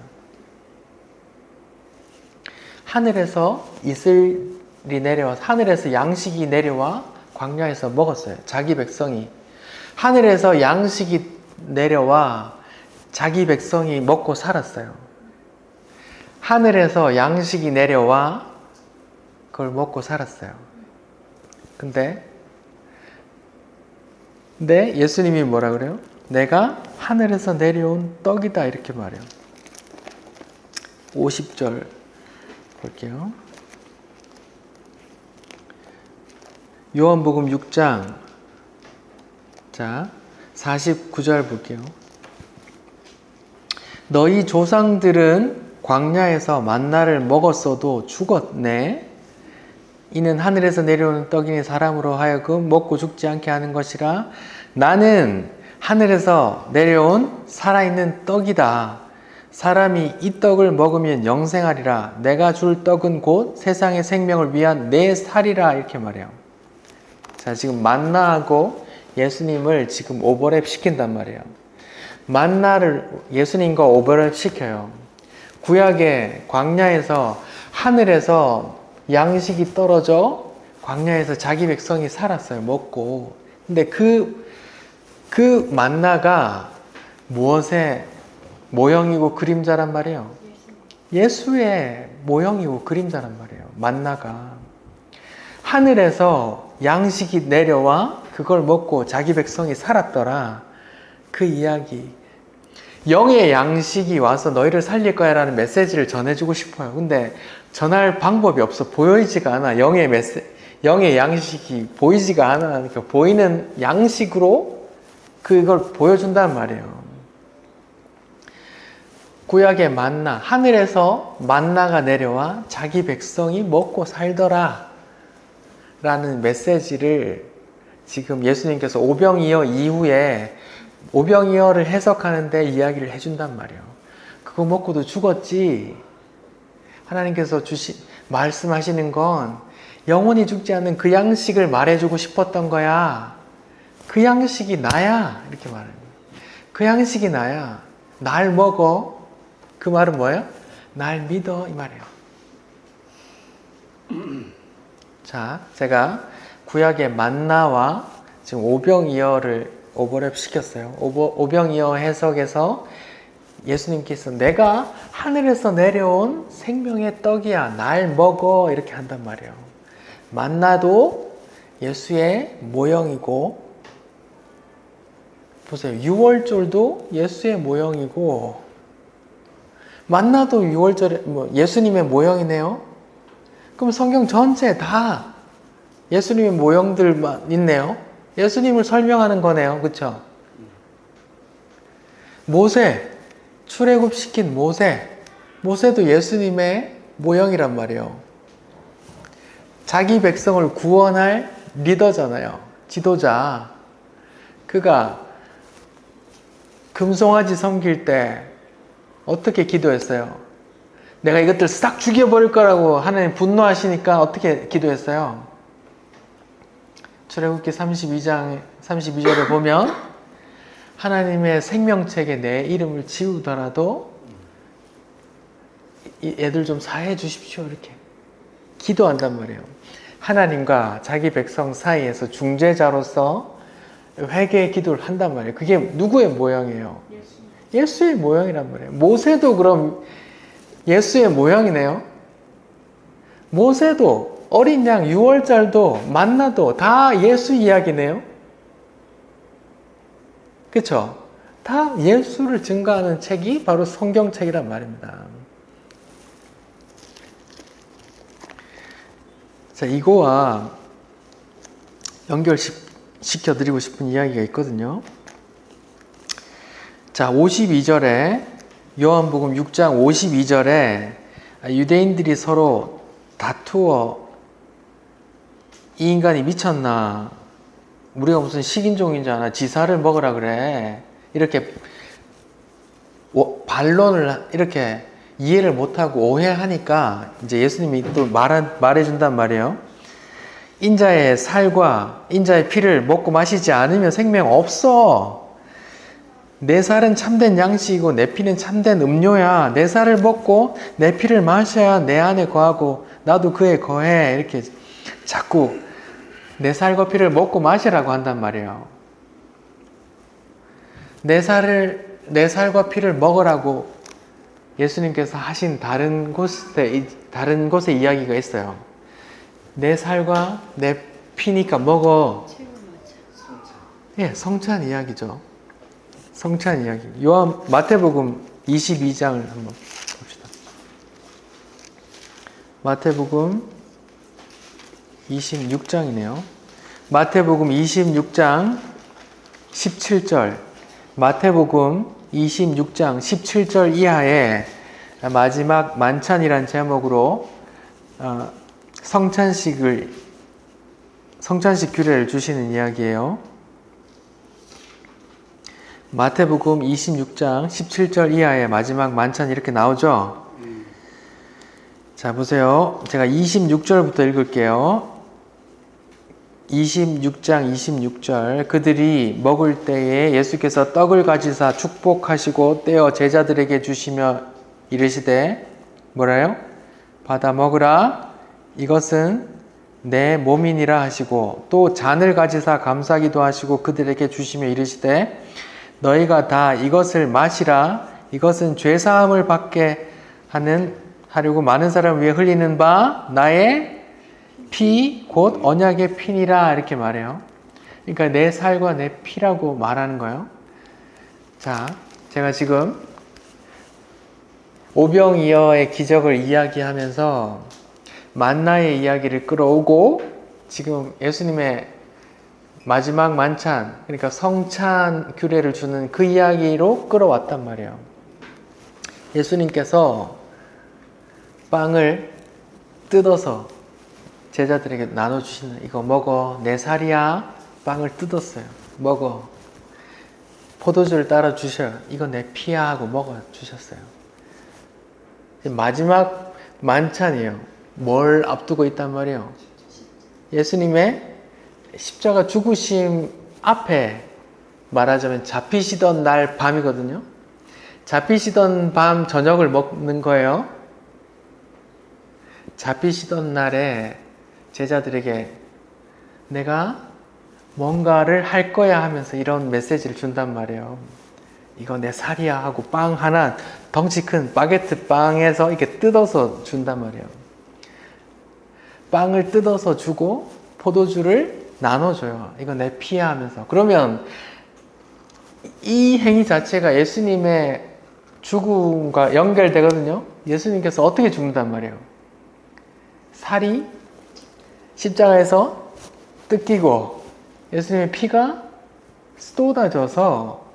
하늘에서 이슬이 내려와, 하늘에서 양식이 내려와 광야에서 먹었어요. 자기 백성이. 하늘에서 양식이 내려와 자기 백성이 먹고 살았어요. 하늘에서 양식이 내려와 그걸 먹고 살았어요. 근데 예수님이 뭐라 그래요? 내가 하늘에서 내려온 떡이다 이렇게 말해요. 50절 볼게요. 요한복음 6장 자 49절 볼게요. 너희 조상들은 광야에서 만나를 먹었어도 죽었네. 이는 하늘에서 내려오는 떡이니 사람으로 하여금 먹고 죽지 않게 하는 것이라. 나는 하늘에서 내려온 살아있는 떡이다. 사람이 이 떡을 먹으면 영생하리라. 내가 줄 떡은 곧 세상의 생명을 위한 내 살이라. 이렇게 말해요. 자, 지금 만나하고 예수님을 지금 오버랩 시킨단 말이에요. 만나를 예수님과 오버랩 시켜요. 구약의 광야에서 하늘에서 양식이 떨어져 광야에서 자기 백성이 살았어요. 먹고. 근데 그 만나가 무엇의 모형이고 그림자란 말이에요? 예수의 모형이고 그림자란 말이에요. 만나가. 하늘에서 양식이 내려와 그걸 먹고 자기 백성이 살았더라. 그 이야기. 영의 양식이 와서 너희를 살릴 거야 라는 메시지를 전해주고 싶어요. 근데 전할 방법이 없어. 보이지가 않아. 영의 양식이 보이지가 않아. 그러니까 보이는 양식으로 그걸 보여준단 말이에요. 구약의 만나, 하늘에서 만나가 내려와 자기 백성이 먹고 살더라 라는 메시지를 지금 예수님께서 오병이어 이후에 오병이어를 해석하는데 이야기를 해준단 말이에요. 그거 먹고도 죽었지. 하나님께서 말씀하시는 건 영원히 죽지 않는 그 양식을 말해주고 싶었던 거야. 그 양식이 나야. 이렇게 말합니다. 그 양식이 나야. 날 먹어. 그 말은 뭐예요? 날 믿어. 이 말이에요. 자, 제가 구약의 만나와 지금 오병이어를 오버랩 시켰어요. 오병이어 해석에서 예수님께서 내가 하늘에서 내려온 생명의 떡이야. 날 먹어. 이렇게 한단 말이에요. 만나도 예수의 모형이고, 보세요. 유월절도 예수의 모형이고, 만나도 유월절에 예수님의 모형이네요. 그럼 성경 전체 다 예수님의 모형들만 있네요. 예수님을 설명하는 거네요. 그렇죠? 모세, 출애굽시킨 모세도 예수님의 모형이란 말이에요. 자기 백성을 구원할 리더잖아요. 지도자. 그가 금송아지 섬길 때 어떻게 기도했어요? 내가 이것들 싹 죽여버릴 거라고 하나님 분노하시니까 어떻게 기도했어요? 출애굽기 32절에 보면 하나님의 생명책에 내 이름을 지우더라도 얘들 좀 사해 주십시오. 이렇게 기도한단 말이에요. 하나님과 자기 백성 사이에서 중재자로서 회개의 기도를 한단 말이에요. 그게 누구의 모형이에요? 예수의 모형이란 말이에요. 모세도 그럼 예수의 모형이네요. 모세도 어린 양 유월절도 만나도 다 예수 이야기네요. 그렇죠? 다 예수를 증거하는 책이 바로 성경책이란 말입니다. 자, 이거와 연결시켜드리고 싶은 이야기가 있거든요. 자, 52절에 요한복음 6장 52절에 유대인들이 서로 다투어 이 인간이 미쳤나? 우리가 무슨 식인종인 줄 아나? 지사를 먹으라 그래. 이렇게 반론을 이렇게 이해를 못하고 오해하니까 이제 예수님이 또 말해준단 말이에요. 인자의 살과 인자의 피를 먹고 마시지 않으면 생명 없어. 내 살은 참된 양식이고 내 피는 참된 음료야. 내 살을 먹고 내 피를 마셔야 내 안에 거하고 나도 그에 거해. 이렇게 자꾸 내 살과 피를 먹고 마시라고 한단 말이에요. 내 살과 피를 먹으라고 예수님께서 하신 다른 곳에 이야기가 있어요. 내 살과 내 피니까 먹어. 예, 성찬 이야기죠. 성찬 이야기. 마태복음 22장을 한번 봅시다. 마태복음 26장이네요. 마태복음 26장 17절, 마태복음 26장 17절 이하에 마지막 만찬이란 제목으로 성찬식 규례를 주시는 이야기예요. 마태복음 26장 17절 이하에 마지막 만찬 이렇게 나오죠. 자, 보세요. 제가 26절부터 읽을게요. 26장 26절. 그들이 먹을 때에 예수께서 떡을 가지사 축복하시고 떼어 제자들에게 주시며 이르시되 뭐라요? 받아 먹으라. 이것은 내 몸이니라 하시고 또 잔을 가지사 감사기도 하시고 그들에게 주시며 이르시되 너희가 다 이것을 마시라. 이것은 죄사함을 받게 하려고 많은 사람을 위해 흘리는 바 나의 피 곧 언약의 피니라 이렇게 말해요. 그러니까 내 살과 내 피라고 말하는 거예요. 자, 제가 지금 오병이어의 기적을 이야기하면서 만나의 이야기를 끌어오고 지금 예수님의 마지막 만찬, 그러니까 성찬 규례를 주는 그 이야기로 끌어왔단 말이에요. 예수님께서 빵을 뜯어서 제자들에게 나눠주시는, 이거 먹어, 내 살이야. 빵을 뜯었어요. 먹어. 포도주를 따라 주셔요. 이거 내 피야 하고 먹어 주셨어요. 마지막 만찬이에요. 뭘 앞두고 있단 말이에요? 예수님의 십자가 죽으심 앞에 말하자면 잡히시던 날 밤이거든요. 잡히시던 밤 저녁을 먹는 거예요. 잡히시던 날에 제자들에게 내가 뭔가를 할 거야 하면서 이런 메시지를 준단 말이에요. 이거 내 살이야 하고 빵 하나 덩치 큰 바게트 빵에서 이렇게 뜯어서 준단 말이에요. 빵을 뜯어서 주고 포도주를 나눠줘요. 이거 내 피야 하면서. 그러면 이 행위 자체가 예수님의 죽음과 연결되거든요. 예수님께서 어떻게 죽는단 말이에요? 살이 십자가에서 뜯기고 예수님의 피가 쏟아져서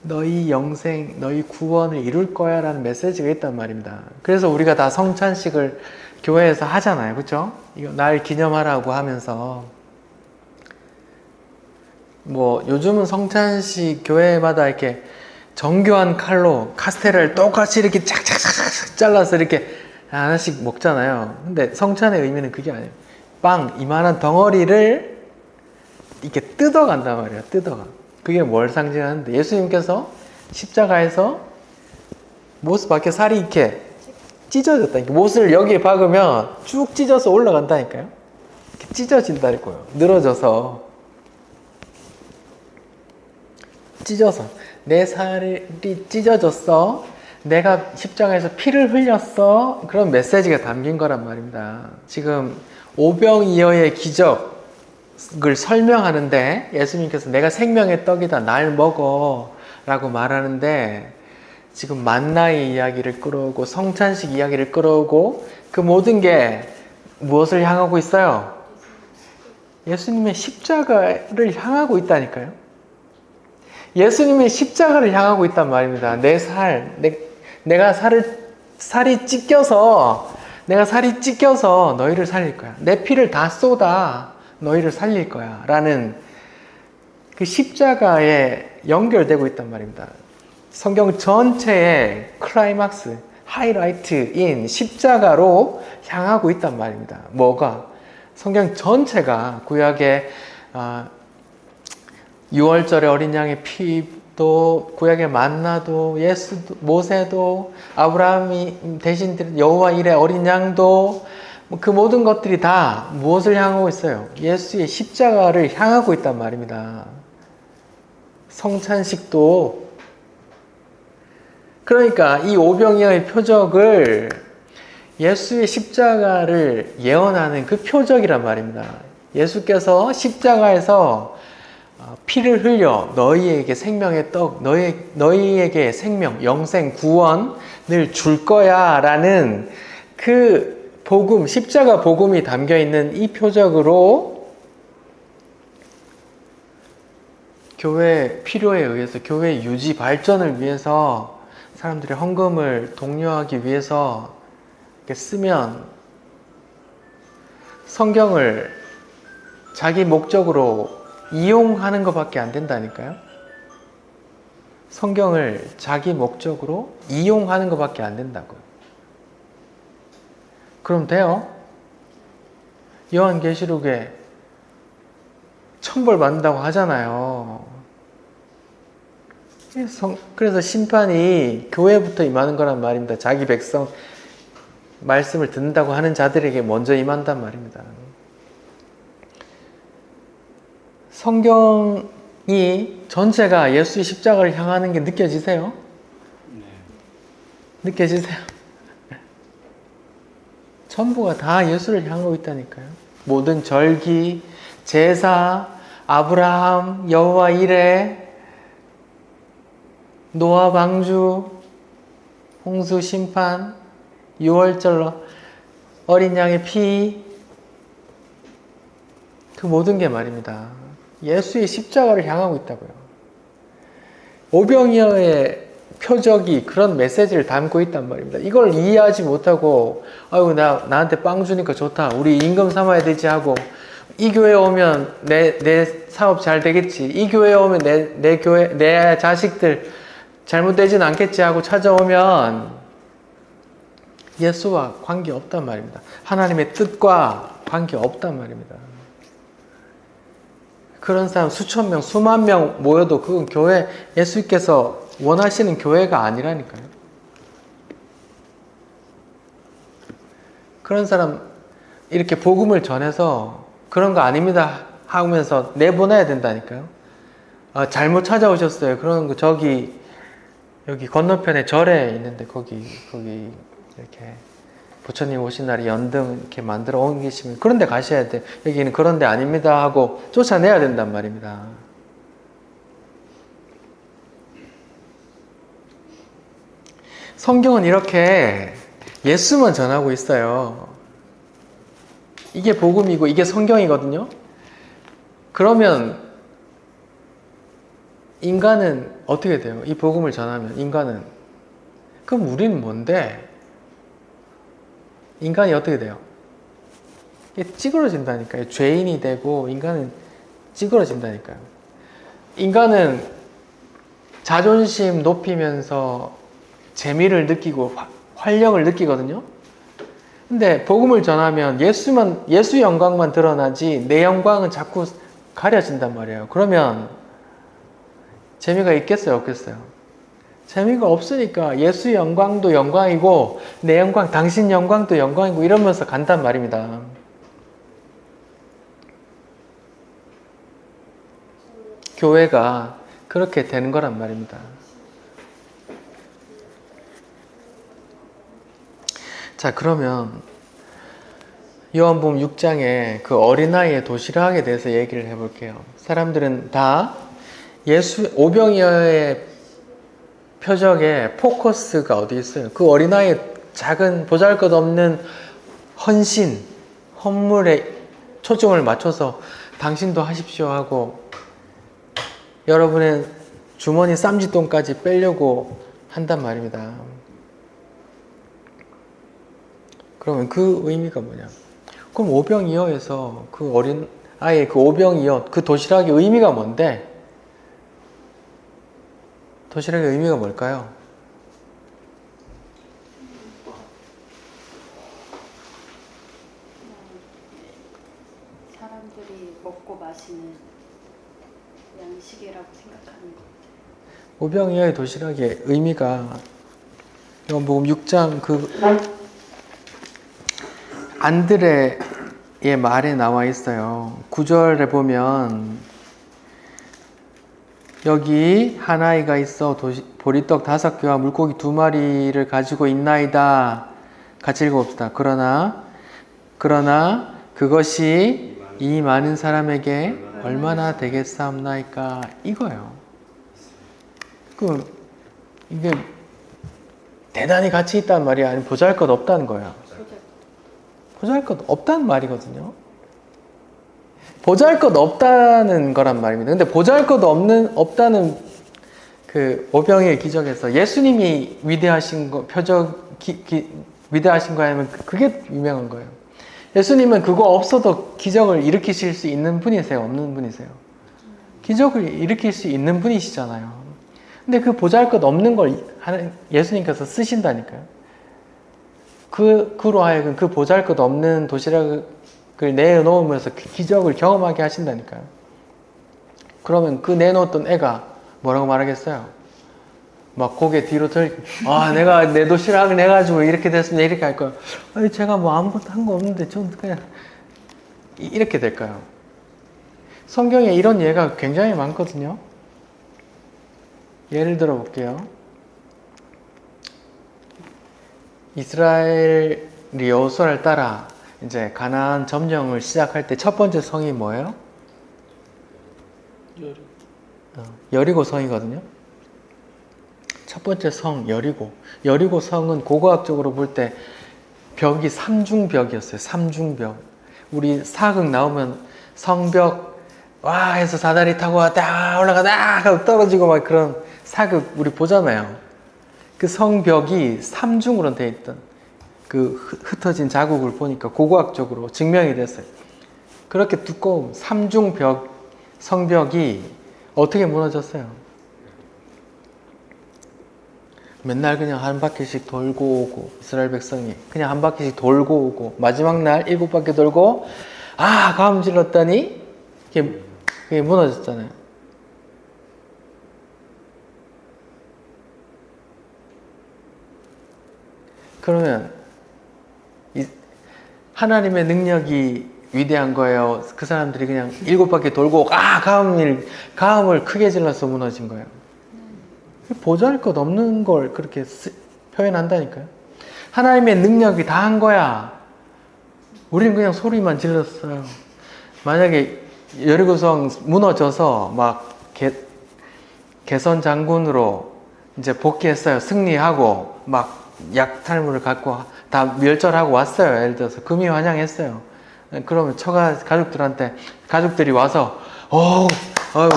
너희 영생, 너희 구원을 이룰 거야 라는 메시지가 있단 말입니다. 그래서 우리가 다 성찬식을 교회에서 하잖아요. 그렇죠? 이거 날 기념하라고 하면서 뭐 요즘은 성찬식 교회마다 이렇게 정교한 칼로 카스테라를 똑같이 이렇게 착착착착 잘라서 이렇게 하나씩 먹잖아요. 근데 성찬의 의미는 그게 아니에요. 빵 이만한 덩어리를 이렇게 뜯어간단 말이에요. 뜯어가. 그게 뭘 상징하는데 예수님께서 십자가에서 못 밖에 살이 이렇게 찢어졌다니까. 못을 여기에 박으면 쭉 찢어서 올라간다니까요. 이렇게 찢어진다니까요. 늘어져서 찢어서 내 살이 찢어졌어. 내가 십자가에서 피를 흘렸어. 그런 메시지가 담긴 거란 말입니다. 지금 오병이어의 기적을 설명하는데 예수님께서 내가 생명의 떡이다. 날 먹어 라고 말하는데 지금 만나의 이야기를 끌어오고 성찬식 이야기를 끌어오고 그 모든 게 무엇을 향하고 있어요? 예수님의 십자가를 향하고 있다니까요. 예수님의 십자가를 향하고 있단 말입니다. 내 살, 내가 살이 찢겨서 너희를 살릴 거야. 내 피를 다 쏟아 너희를 살릴 거야. 라는 그 십자가에 연결되고 있단 말입니다. 성경 전체의 클라이막스, 하이라이트인 십자가로 향하고 있단 말입니다. 뭐가? 성경 전체가 구약의 6월절의 어린 양의 피도, 구약의 만나도, 예수도, 모세도, 아브라함이 대신 드린 여호와 일의 어린 양도, 그 모든 것들이 다 무엇을 향하고 있어요? 예수의 십자가를 향하고 있단 말입니다. 성찬식도. 그러니까 이 오병이어의 표적을 예수의 십자가를 예언하는 그 표적이란 말입니다. 예수께서 십자가에서 피를 흘려 너희에게 생명의 떡, 너희에게 생명, 영생, 구원을 줄 거야 라는 그 복음, 십자가 복음이 담겨 있는 이 표적으로 교회 필요에 의해서 교회 유지 발전을 위해서 사람들이 헌금을 독려하기 위해서 이렇게 쓰면 성경을 자기 목적으로 이용하는 것밖에 안 된다니까요. 성경을 자기 목적으로 이용하는 것밖에 안 된다고요. 그럼 돼요? 요한계시록에 천벌 받는다고 하잖아요. 그래서 심판이 교회부터 임하는 거란 말입니다. 자기 백성 말씀을 듣는다고 하는 자들에게 먼저 임한단 말입니다. 성경이 전체가 예수의 십자가를 향하는 게 느껴지세요? 느껴지세요? 전부가 다 예수를 향하고 있다니까요. 모든 절기, 제사, 아브라함, 여호와 이레, 노아 방주, 홍수 심판, 유월절, 어린 양의 피, 그 모든 게 말입니다. 예수의 십자가를 향하고 있다고요. 오병이어의 표적이 그런 메시지를 담고 있단 말입니다. 이걸 이해하지 못하고 아유 나한테 빵 주니까 좋다. 우리 임금 삼아야 되지 하고 이 교회 오면 내 사업 잘 되겠지. 이 교회 오면 내 교회 내 자식들 잘못되진 않겠지 하고 찾아오면 예수와 관계 없단 말입니다. 하나님의 뜻과 관계 없단 말입니다. 그런 사람 수천 명, 수만 명 모여도 그건 교회, 예수께서 원하시는 교회가 아니라니까요. 그런 사람 이렇게 복음을 전해서 그런 거 아닙니다 하면서 내보내야 된다니까요. 아, 잘못 찾아오셨어요. 그런 거 여기 건너편에 절에 있는데 거기 이렇게 부처님 오신 날에 연등 이렇게 만들어 옮기시면 그런 데 가셔야 돼. 여기는 그런 데 아닙니다 하고 쫓아내야 된단 말입니다. 성경은 이렇게 예수만 전하고 있어요. 이게 복음이고 이게 성경이거든요. 그러면 인간은 어떻게 돼요? 이 복음을 전하면 인간은 그럼 우리는 뭔데? 인간이 어떻게 돼요? 이게 찌그러진다니까요. 죄인이 되고 인간은 찌그러진다니까요. 인간은 자존심 높이면서 재미를 느끼고 활력을 느끼거든요. 근데 복음을 전하면 예수 영광만 드러나지 내 영광은 자꾸 가려진단 말이에요. 그러면 재미가 있겠어요, 없겠어요? 재미가 없으니까 예수 영광도 영광이고 내 영광, 당신 영광도 영광이고 이러면서 간단 말입니다. 교회가 그렇게 되는 거란 말입니다. 자, 그러면 요한복음 6장에 그 어린아이의 도시락에 대해서 얘기를 해볼게요. 사람들은 다 오병이어의 표적에 포커스가 어디 있어요? 그 어린아이의 작은 보잘것없는 헌물에 초점을 맞춰서 당신도 하십시오 하고 여러분의 주머니 쌈짓돈까지 빼려고 한단 말입니다. 그러면 그 의미가 뭐냐? 그럼 오병이어에서 그 어린 아이의 그 오병이어 그 도시락의 의미가 뭔데? 도시락의 의미가 뭘까요? 사람들이 먹고 마시는 양식이라고 생각하는 것 같아요. 오병이어의 도시락의 의미가 요한복음 6장 그 안드레의 말에 나와 있어요. 9절에 보면 여기 한 아이가 있어 보리떡 5개와 물고기 2마리를 가지고 있나이다. 같이 읽어봅시다. 그러나 그것이 이 많은 사람에게 얼마나 되겠사옵나이까 이거예요. 그럼 이게 대단히 가치 있다는 말이 아니면 보잘것 없다는 거예요. 보잘것 없다는 말이거든요. 보잘것 없다는 거란 말입니다. 근데 보잘것 없다는 그 오병이의 기적에서 예수님이 위대하신 거, 위대하신 거 아니면 그게 유명한 거예요. 예수님은 그거 없어도 기적을 일으키실 수 있는 분이세요? 없는 분이세요? 기적을 일으킬 수 있는 분이시잖아요. 근데 그 보잘것 없는 걸 예수님께서 쓰신다니까요. 그로 하여금 그 보잘것 없는 도시락을 내놓으면서 그 기적을 경험하게 하신다니까요. 그러면 그 내놓았던 애가 뭐라고 말하겠어요? 막 고개 뒤로 들고, 내가 내 도시락을 내가지고 이렇게 됐으면 이렇게 할 거야. 아니, 제가 뭐 아무것도 한 거 없는데 좀 그냥 이렇게 될까요? 성경에 이런 예가 굉장히 많거든요. 예를 들어 볼게요. 이스라엘이 여호수아를 따라 이제 가나안 점령을 시작할 때 첫 번째 성이 뭐예요? 여리고 성이거든요. 첫 번째 성 여리고. 여리고 성은 고고학적으로 볼 때 벽이 삼중벽이었어요. 삼중벽. 우리 사극 나오면 성벽 와 해서 사다리 타고 딱 올라가다 하고 떨어지고 막 그런 사극 우리 보잖아요. 그 성벽이 삼중으로 되어 있던 그 흩어진 자국을 보니까 고고학적으로 증명이 됐어요. 그렇게 두꺼운 삼중벽 성벽이 어떻게 무너졌어요? 맨날 그냥 한 바퀴씩 돌고 오고, 이스라엘 백성이 그냥 한 바퀴씩 돌고 오고, 마지막 날 7바퀴 돌고 가음 질렀더니 그게 무너졌잖아요. 그러면 하나님의 능력이 위대한 거예요? 그 사람들이 그냥 7바퀴 돌고 가음을 크게 질러서 무너진 거예요. 보잘것 없는 걸 그렇게 표현한다니까요. 하나님의 능력이 다 한 거야. 우리는 그냥 소리만 질렀어요. 만약에 여리고성 무너져서 막 개선 장군으로 이제 복귀했어요. 승리하고 막 약탈물을 갖고 다 멸절하고 왔어요. 예를 들어서 금이 환영했어요. 그러면 가족들이 와서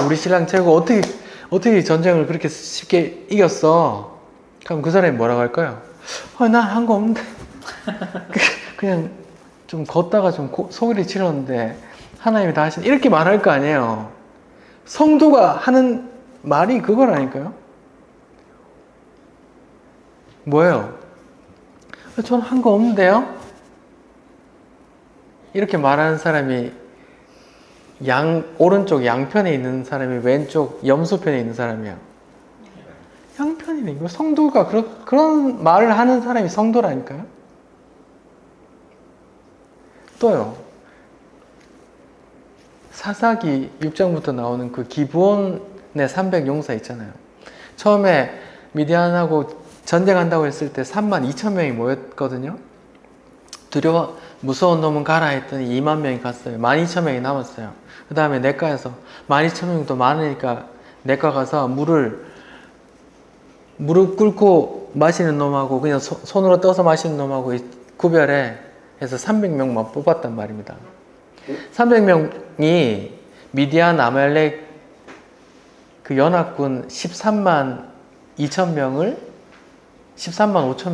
우리 신랑 최고 어떻게 전쟁을 그렇게 쉽게 이겼어? 그럼 그 사람이 뭐라고 할까요? 난 한 거 없는데 그냥 좀 걷다가 좀 소리를 치렀는데 하나님이 다 하신 이렇게 말할 거 아니에요. 성도가 하는 말이 그거라니까요. 뭐예요? 저는 한 거 없는데요? 이렇게 말하는 사람이 오른쪽 양편에 있는 사람이 왼쪽 염소편에 있는 사람이야. 양편이네. 성도가 그런 말을 하는 사람이 성도라니까요. 또요. 사사기 6장부터 나오는 그 기브온의 300용사 있잖아요. 처음에 미디안하고 전쟁한다고 했을 때 32,000명이 모였거든요. 무서운 놈은 가라 했더니 2만 명이 갔어요. 12,000명이 남았어요. 그 다음에 내과에서 12,000명도 많으니까 내과 가서 무릎 꿇고 마시는 놈하고 그냥 손으로 떠서 마시는 놈하고 구별해 해서 300명만 뽑았단 말입니다. 300명이 미디안 아말렉 그 연합군 13만 5천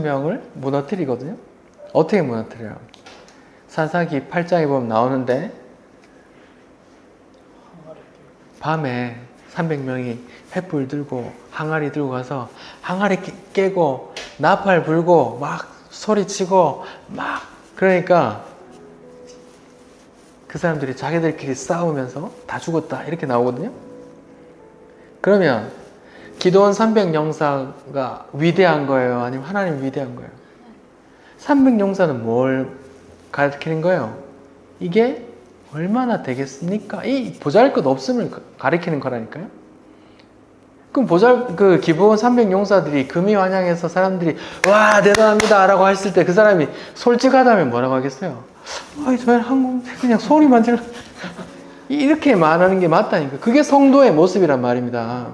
명을 무너뜨리거든요. 어떻게 무너뜨려요? 사사기 8장에 보면 나오는데 밤에 300명이 횃불 들고 항아리 들고 가서 항아리 깨고 나팔 불고 막 소리치고 막 그러니까 그 사람들이 자기들끼리 싸우면서 다 죽었다 이렇게 나오거든요. 그러면 기도원 300용사가 위대한 거예요? 아니면 하나님 위대한 거예요? 300용사는 뭘 가르치는 거예요? 이게 얼마나 되겠습니까? 이 보잘것 없음을 가리키는 거라니까요. 그럼 그 기브온 300용사들이 금이 환영해서 사람들이 와 대단합니다 라고 했을 때 그 사람이 솔직하다면 뭐라고 하겠어요? 저희는 한국 그냥 소리만 질러 이렇게 말하는 게 맞다니까. 그게 성도의 모습이란 말입니다.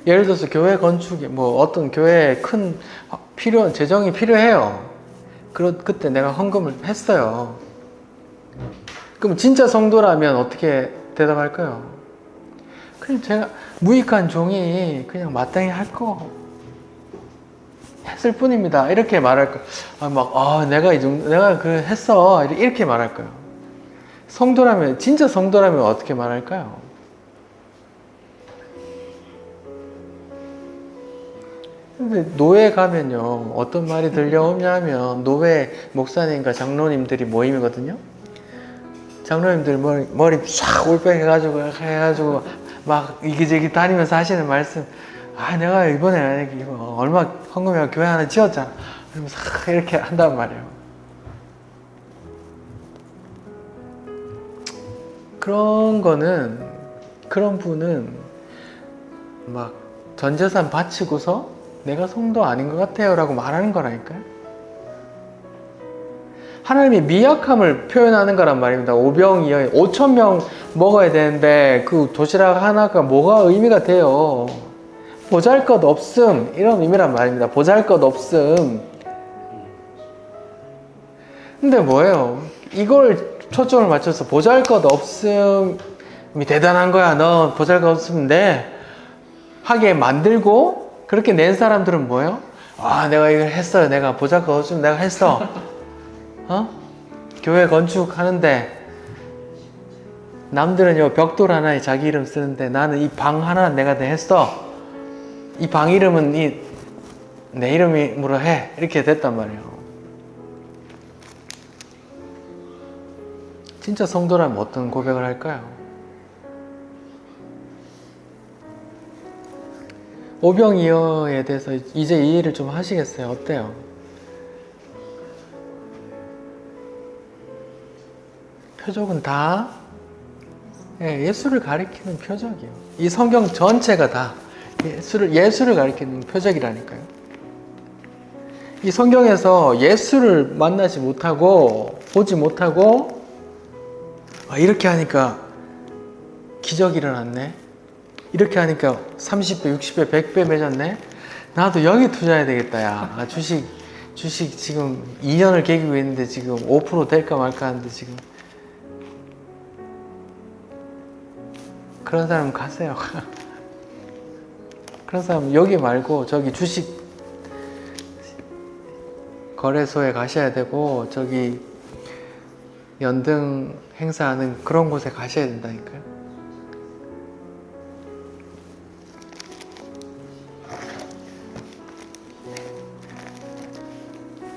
예를 들어서 교회 건축에 어떤 교회에 큰 재정이 필요해요. 그때 내가 헌금을 했어요. 그럼 진짜 성도라면 어떻게 대답할까요? 그냥 제가 무익한 종이 그냥 마땅히 할 거 했을 뿐입니다. 이렇게 말할 거. 내가 내가 그 했어. 이렇게 말할 거예요. 성도라면, 진짜 성도라면 어떻게 말할까요? 근데 노예 가면요, 어떤 말이 들려오냐면, 노예 목사님과 장로님들이 모임이거든요. 장로님들 머리 싹 올백 해가지고 막 이기저기 다니면서 하시는 말씀. 내가 이번에 이거 얼마 헌금해서 교회 하나 지었잖아. 그러면서 이렇게 한단 말이에요. 그런 분은 막 전 재산 바치고서 내가 성도 아닌 것 같아요 라고 말하는 거라니까요. 하나님이 미약함을 표현하는 거란 말입니다. 5병이요. 5,000명 먹어야 되는데 그 도시락 하나가 뭐가 의미가 돼요. 보잘것 없음, 이런 의미란 말입니다. 보잘것 없음. 근데 뭐예요? 이걸 초점을 맞춰서 보잘것 없음이 대단한 거야. 너 보잘것 없으면 돼. 하게 만들고 그렇게 낸 사람들은 뭐예요? 내가 이걸 했어요. 내가 보잘것 없으면 내가 했어. 교회 건축하는데 남들은 벽돌 하나에 자기 이름 쓰는데 나는 이 방 하나 내가 했어. 이 방 이름은 내 이름으로 해. 이렇게 됐단 말이에요. 진짜 성도라면 어떤 고백을 할까요? 오병이어에 대해서 이제 이해를 좀 하시겠어요? 어때요? 표적은 다 예수를 가리키는 표적이에요. 이 성경 전체가 다 예수를 가리키는 표적이라니까요. 이 성경에서 예수를 만나지 못하고 보지 못하고 이렇게 하니까 기적이 일어났네. 이렇게 하니까 30배, 60배, 100배 맺었네. 나도 여기 투자해야 되겠다. 야, 주식 지금 2년을 계기고 있는데 지금 5% 될까 말까 하는데 지금 그런 사람 가세요. 그런 사람 여기 말고 저기 주식 거래소에 가셔야 되고 저기 연등 행사하는 그런 곳에 가셔야 된다니까요.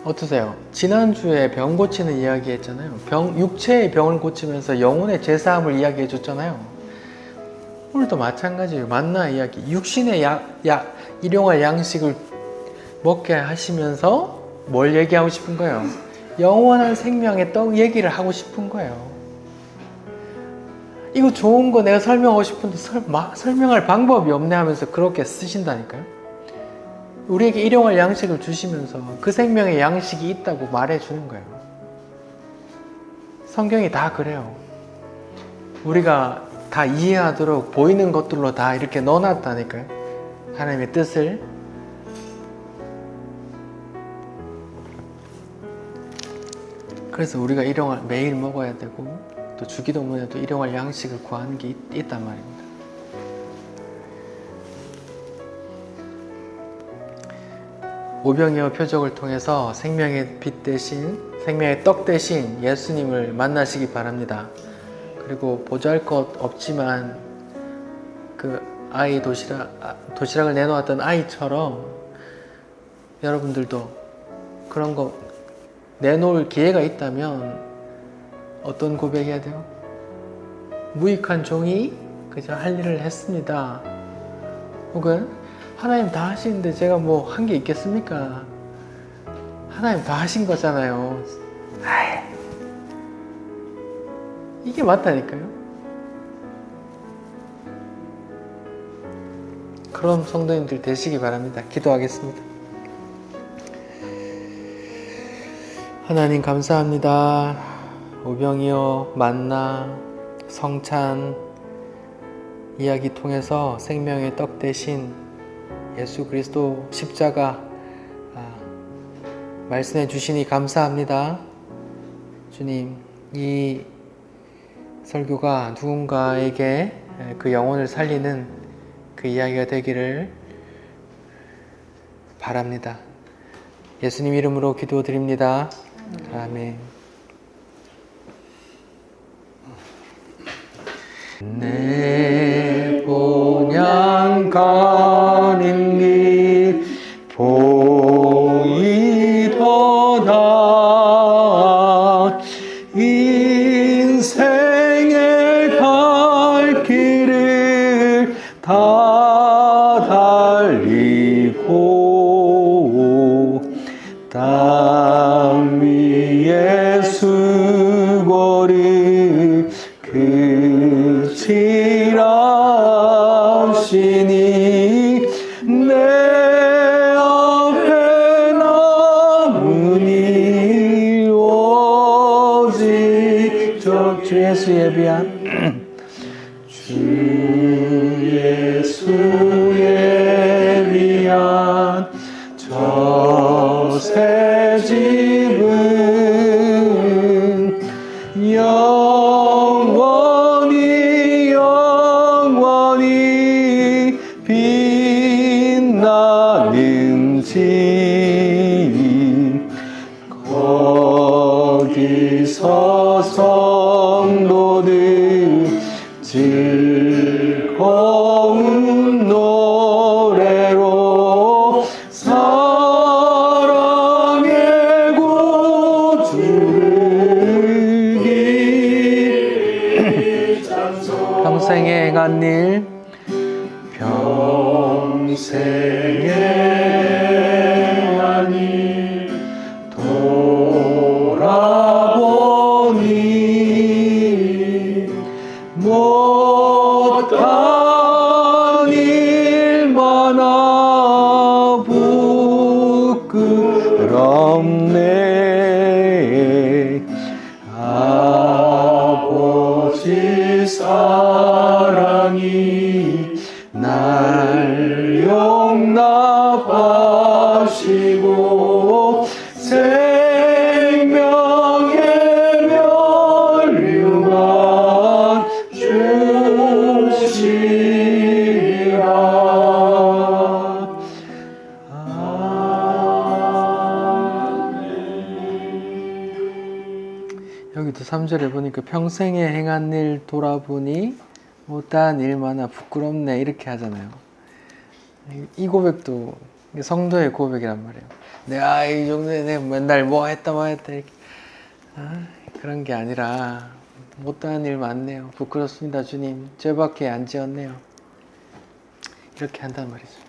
어떠세요? 지난주에 병 고치는 이야기 했잖아요. 육체의 병을 고치면서 영혼의 제사함을 이야기해 줬잖아요. 오늘도 마찬가지예요. 만나 이야기. 육신의 일용할 양식을 먹게 하시면서 뭘 얘기하고 싶은 거예요? 영원한 생명의 떡 얘기를 하고 싶은 거예요. 이거 좋은 거 내가 설명하고 싶은데 설명할 방법이 없네 하면서 그렇게 쓰신다니까요. 우리에게 일용할 양식을 주시면서 그 생명의 양식이 있다고 말해주는 거예요. 성경이 다 그래요. 우리가 다 이해하도록 보이는 것들로 다 이렇게 넣어놨다니까요. 하나님의 뜻을. 그래서 우리가 매일 먹어야 되고 또 주기도문에도 일용할 양식을 구하는 게 있단 말입니다. 오병이어 표적을 통해서 생명의 빛 대신, 생명의 떡 대신 예수님을 만나시기 바랍니다. 그리고 보잘것 없지만 그 아이 도시락을 내놓았던 아이처럼 여러분들도 그런 거 내놓을 기회가 있다면 어떤 고백해야 돼요? 무익한 종이 그저 할 일을 했습니다. 혹은 하나님 다 하시는데 제가 뭐 한 게 있겠습니까? 하나님 다 하신 거잖아요. 이게 맞다니까요. 그런 성도님들 되시기 바랍니다. 기도하겠습니다. 하나님 감사합니다. 오병이어, 만나, 성찬 이야기 통해서 생명의 떡 대신 예수 그리스도 십자가 말씀해 주시니 감사합니다. 주님, 이 설교가 누군가에게 그 영혼을 살리는 그 이야기가 되기를 바랍니다. 예수님 이름으로 기도드립니다. 아멘. 내 본향 가는 길 보이도다. 인생의 갈 길을 다 달리고 땅 위에 수고를 그치라시니 내 앞에 남은 일 오직 주 예수 예비한 주 예수 예비한 저 새 집은 영원히 빛나는 집 거기서 성도들 즐거운 노래로 사랑의 구주를 평생에 행한 일 평생에 행한 일 돌아보니 못한 일 많아 부끄럽네. 아버지 사랑이 날 용납하시고 생명의 멸류관 주시리라. 여기도 3절에 보니까 평생에 행한 일 돌아보니 못한 일마나 부끄럽네 이렇게 하잖아요. 이 고백도 성도의 고백이란 말이에요. 내가 이 정도에 내가 맨날 뭐 했다 이렇게 그런 게 아니라 못한 일 많네요. 부끄럽습니다 주님. 죄밖에 안 지었네요. 이렇게 한단 말이죠.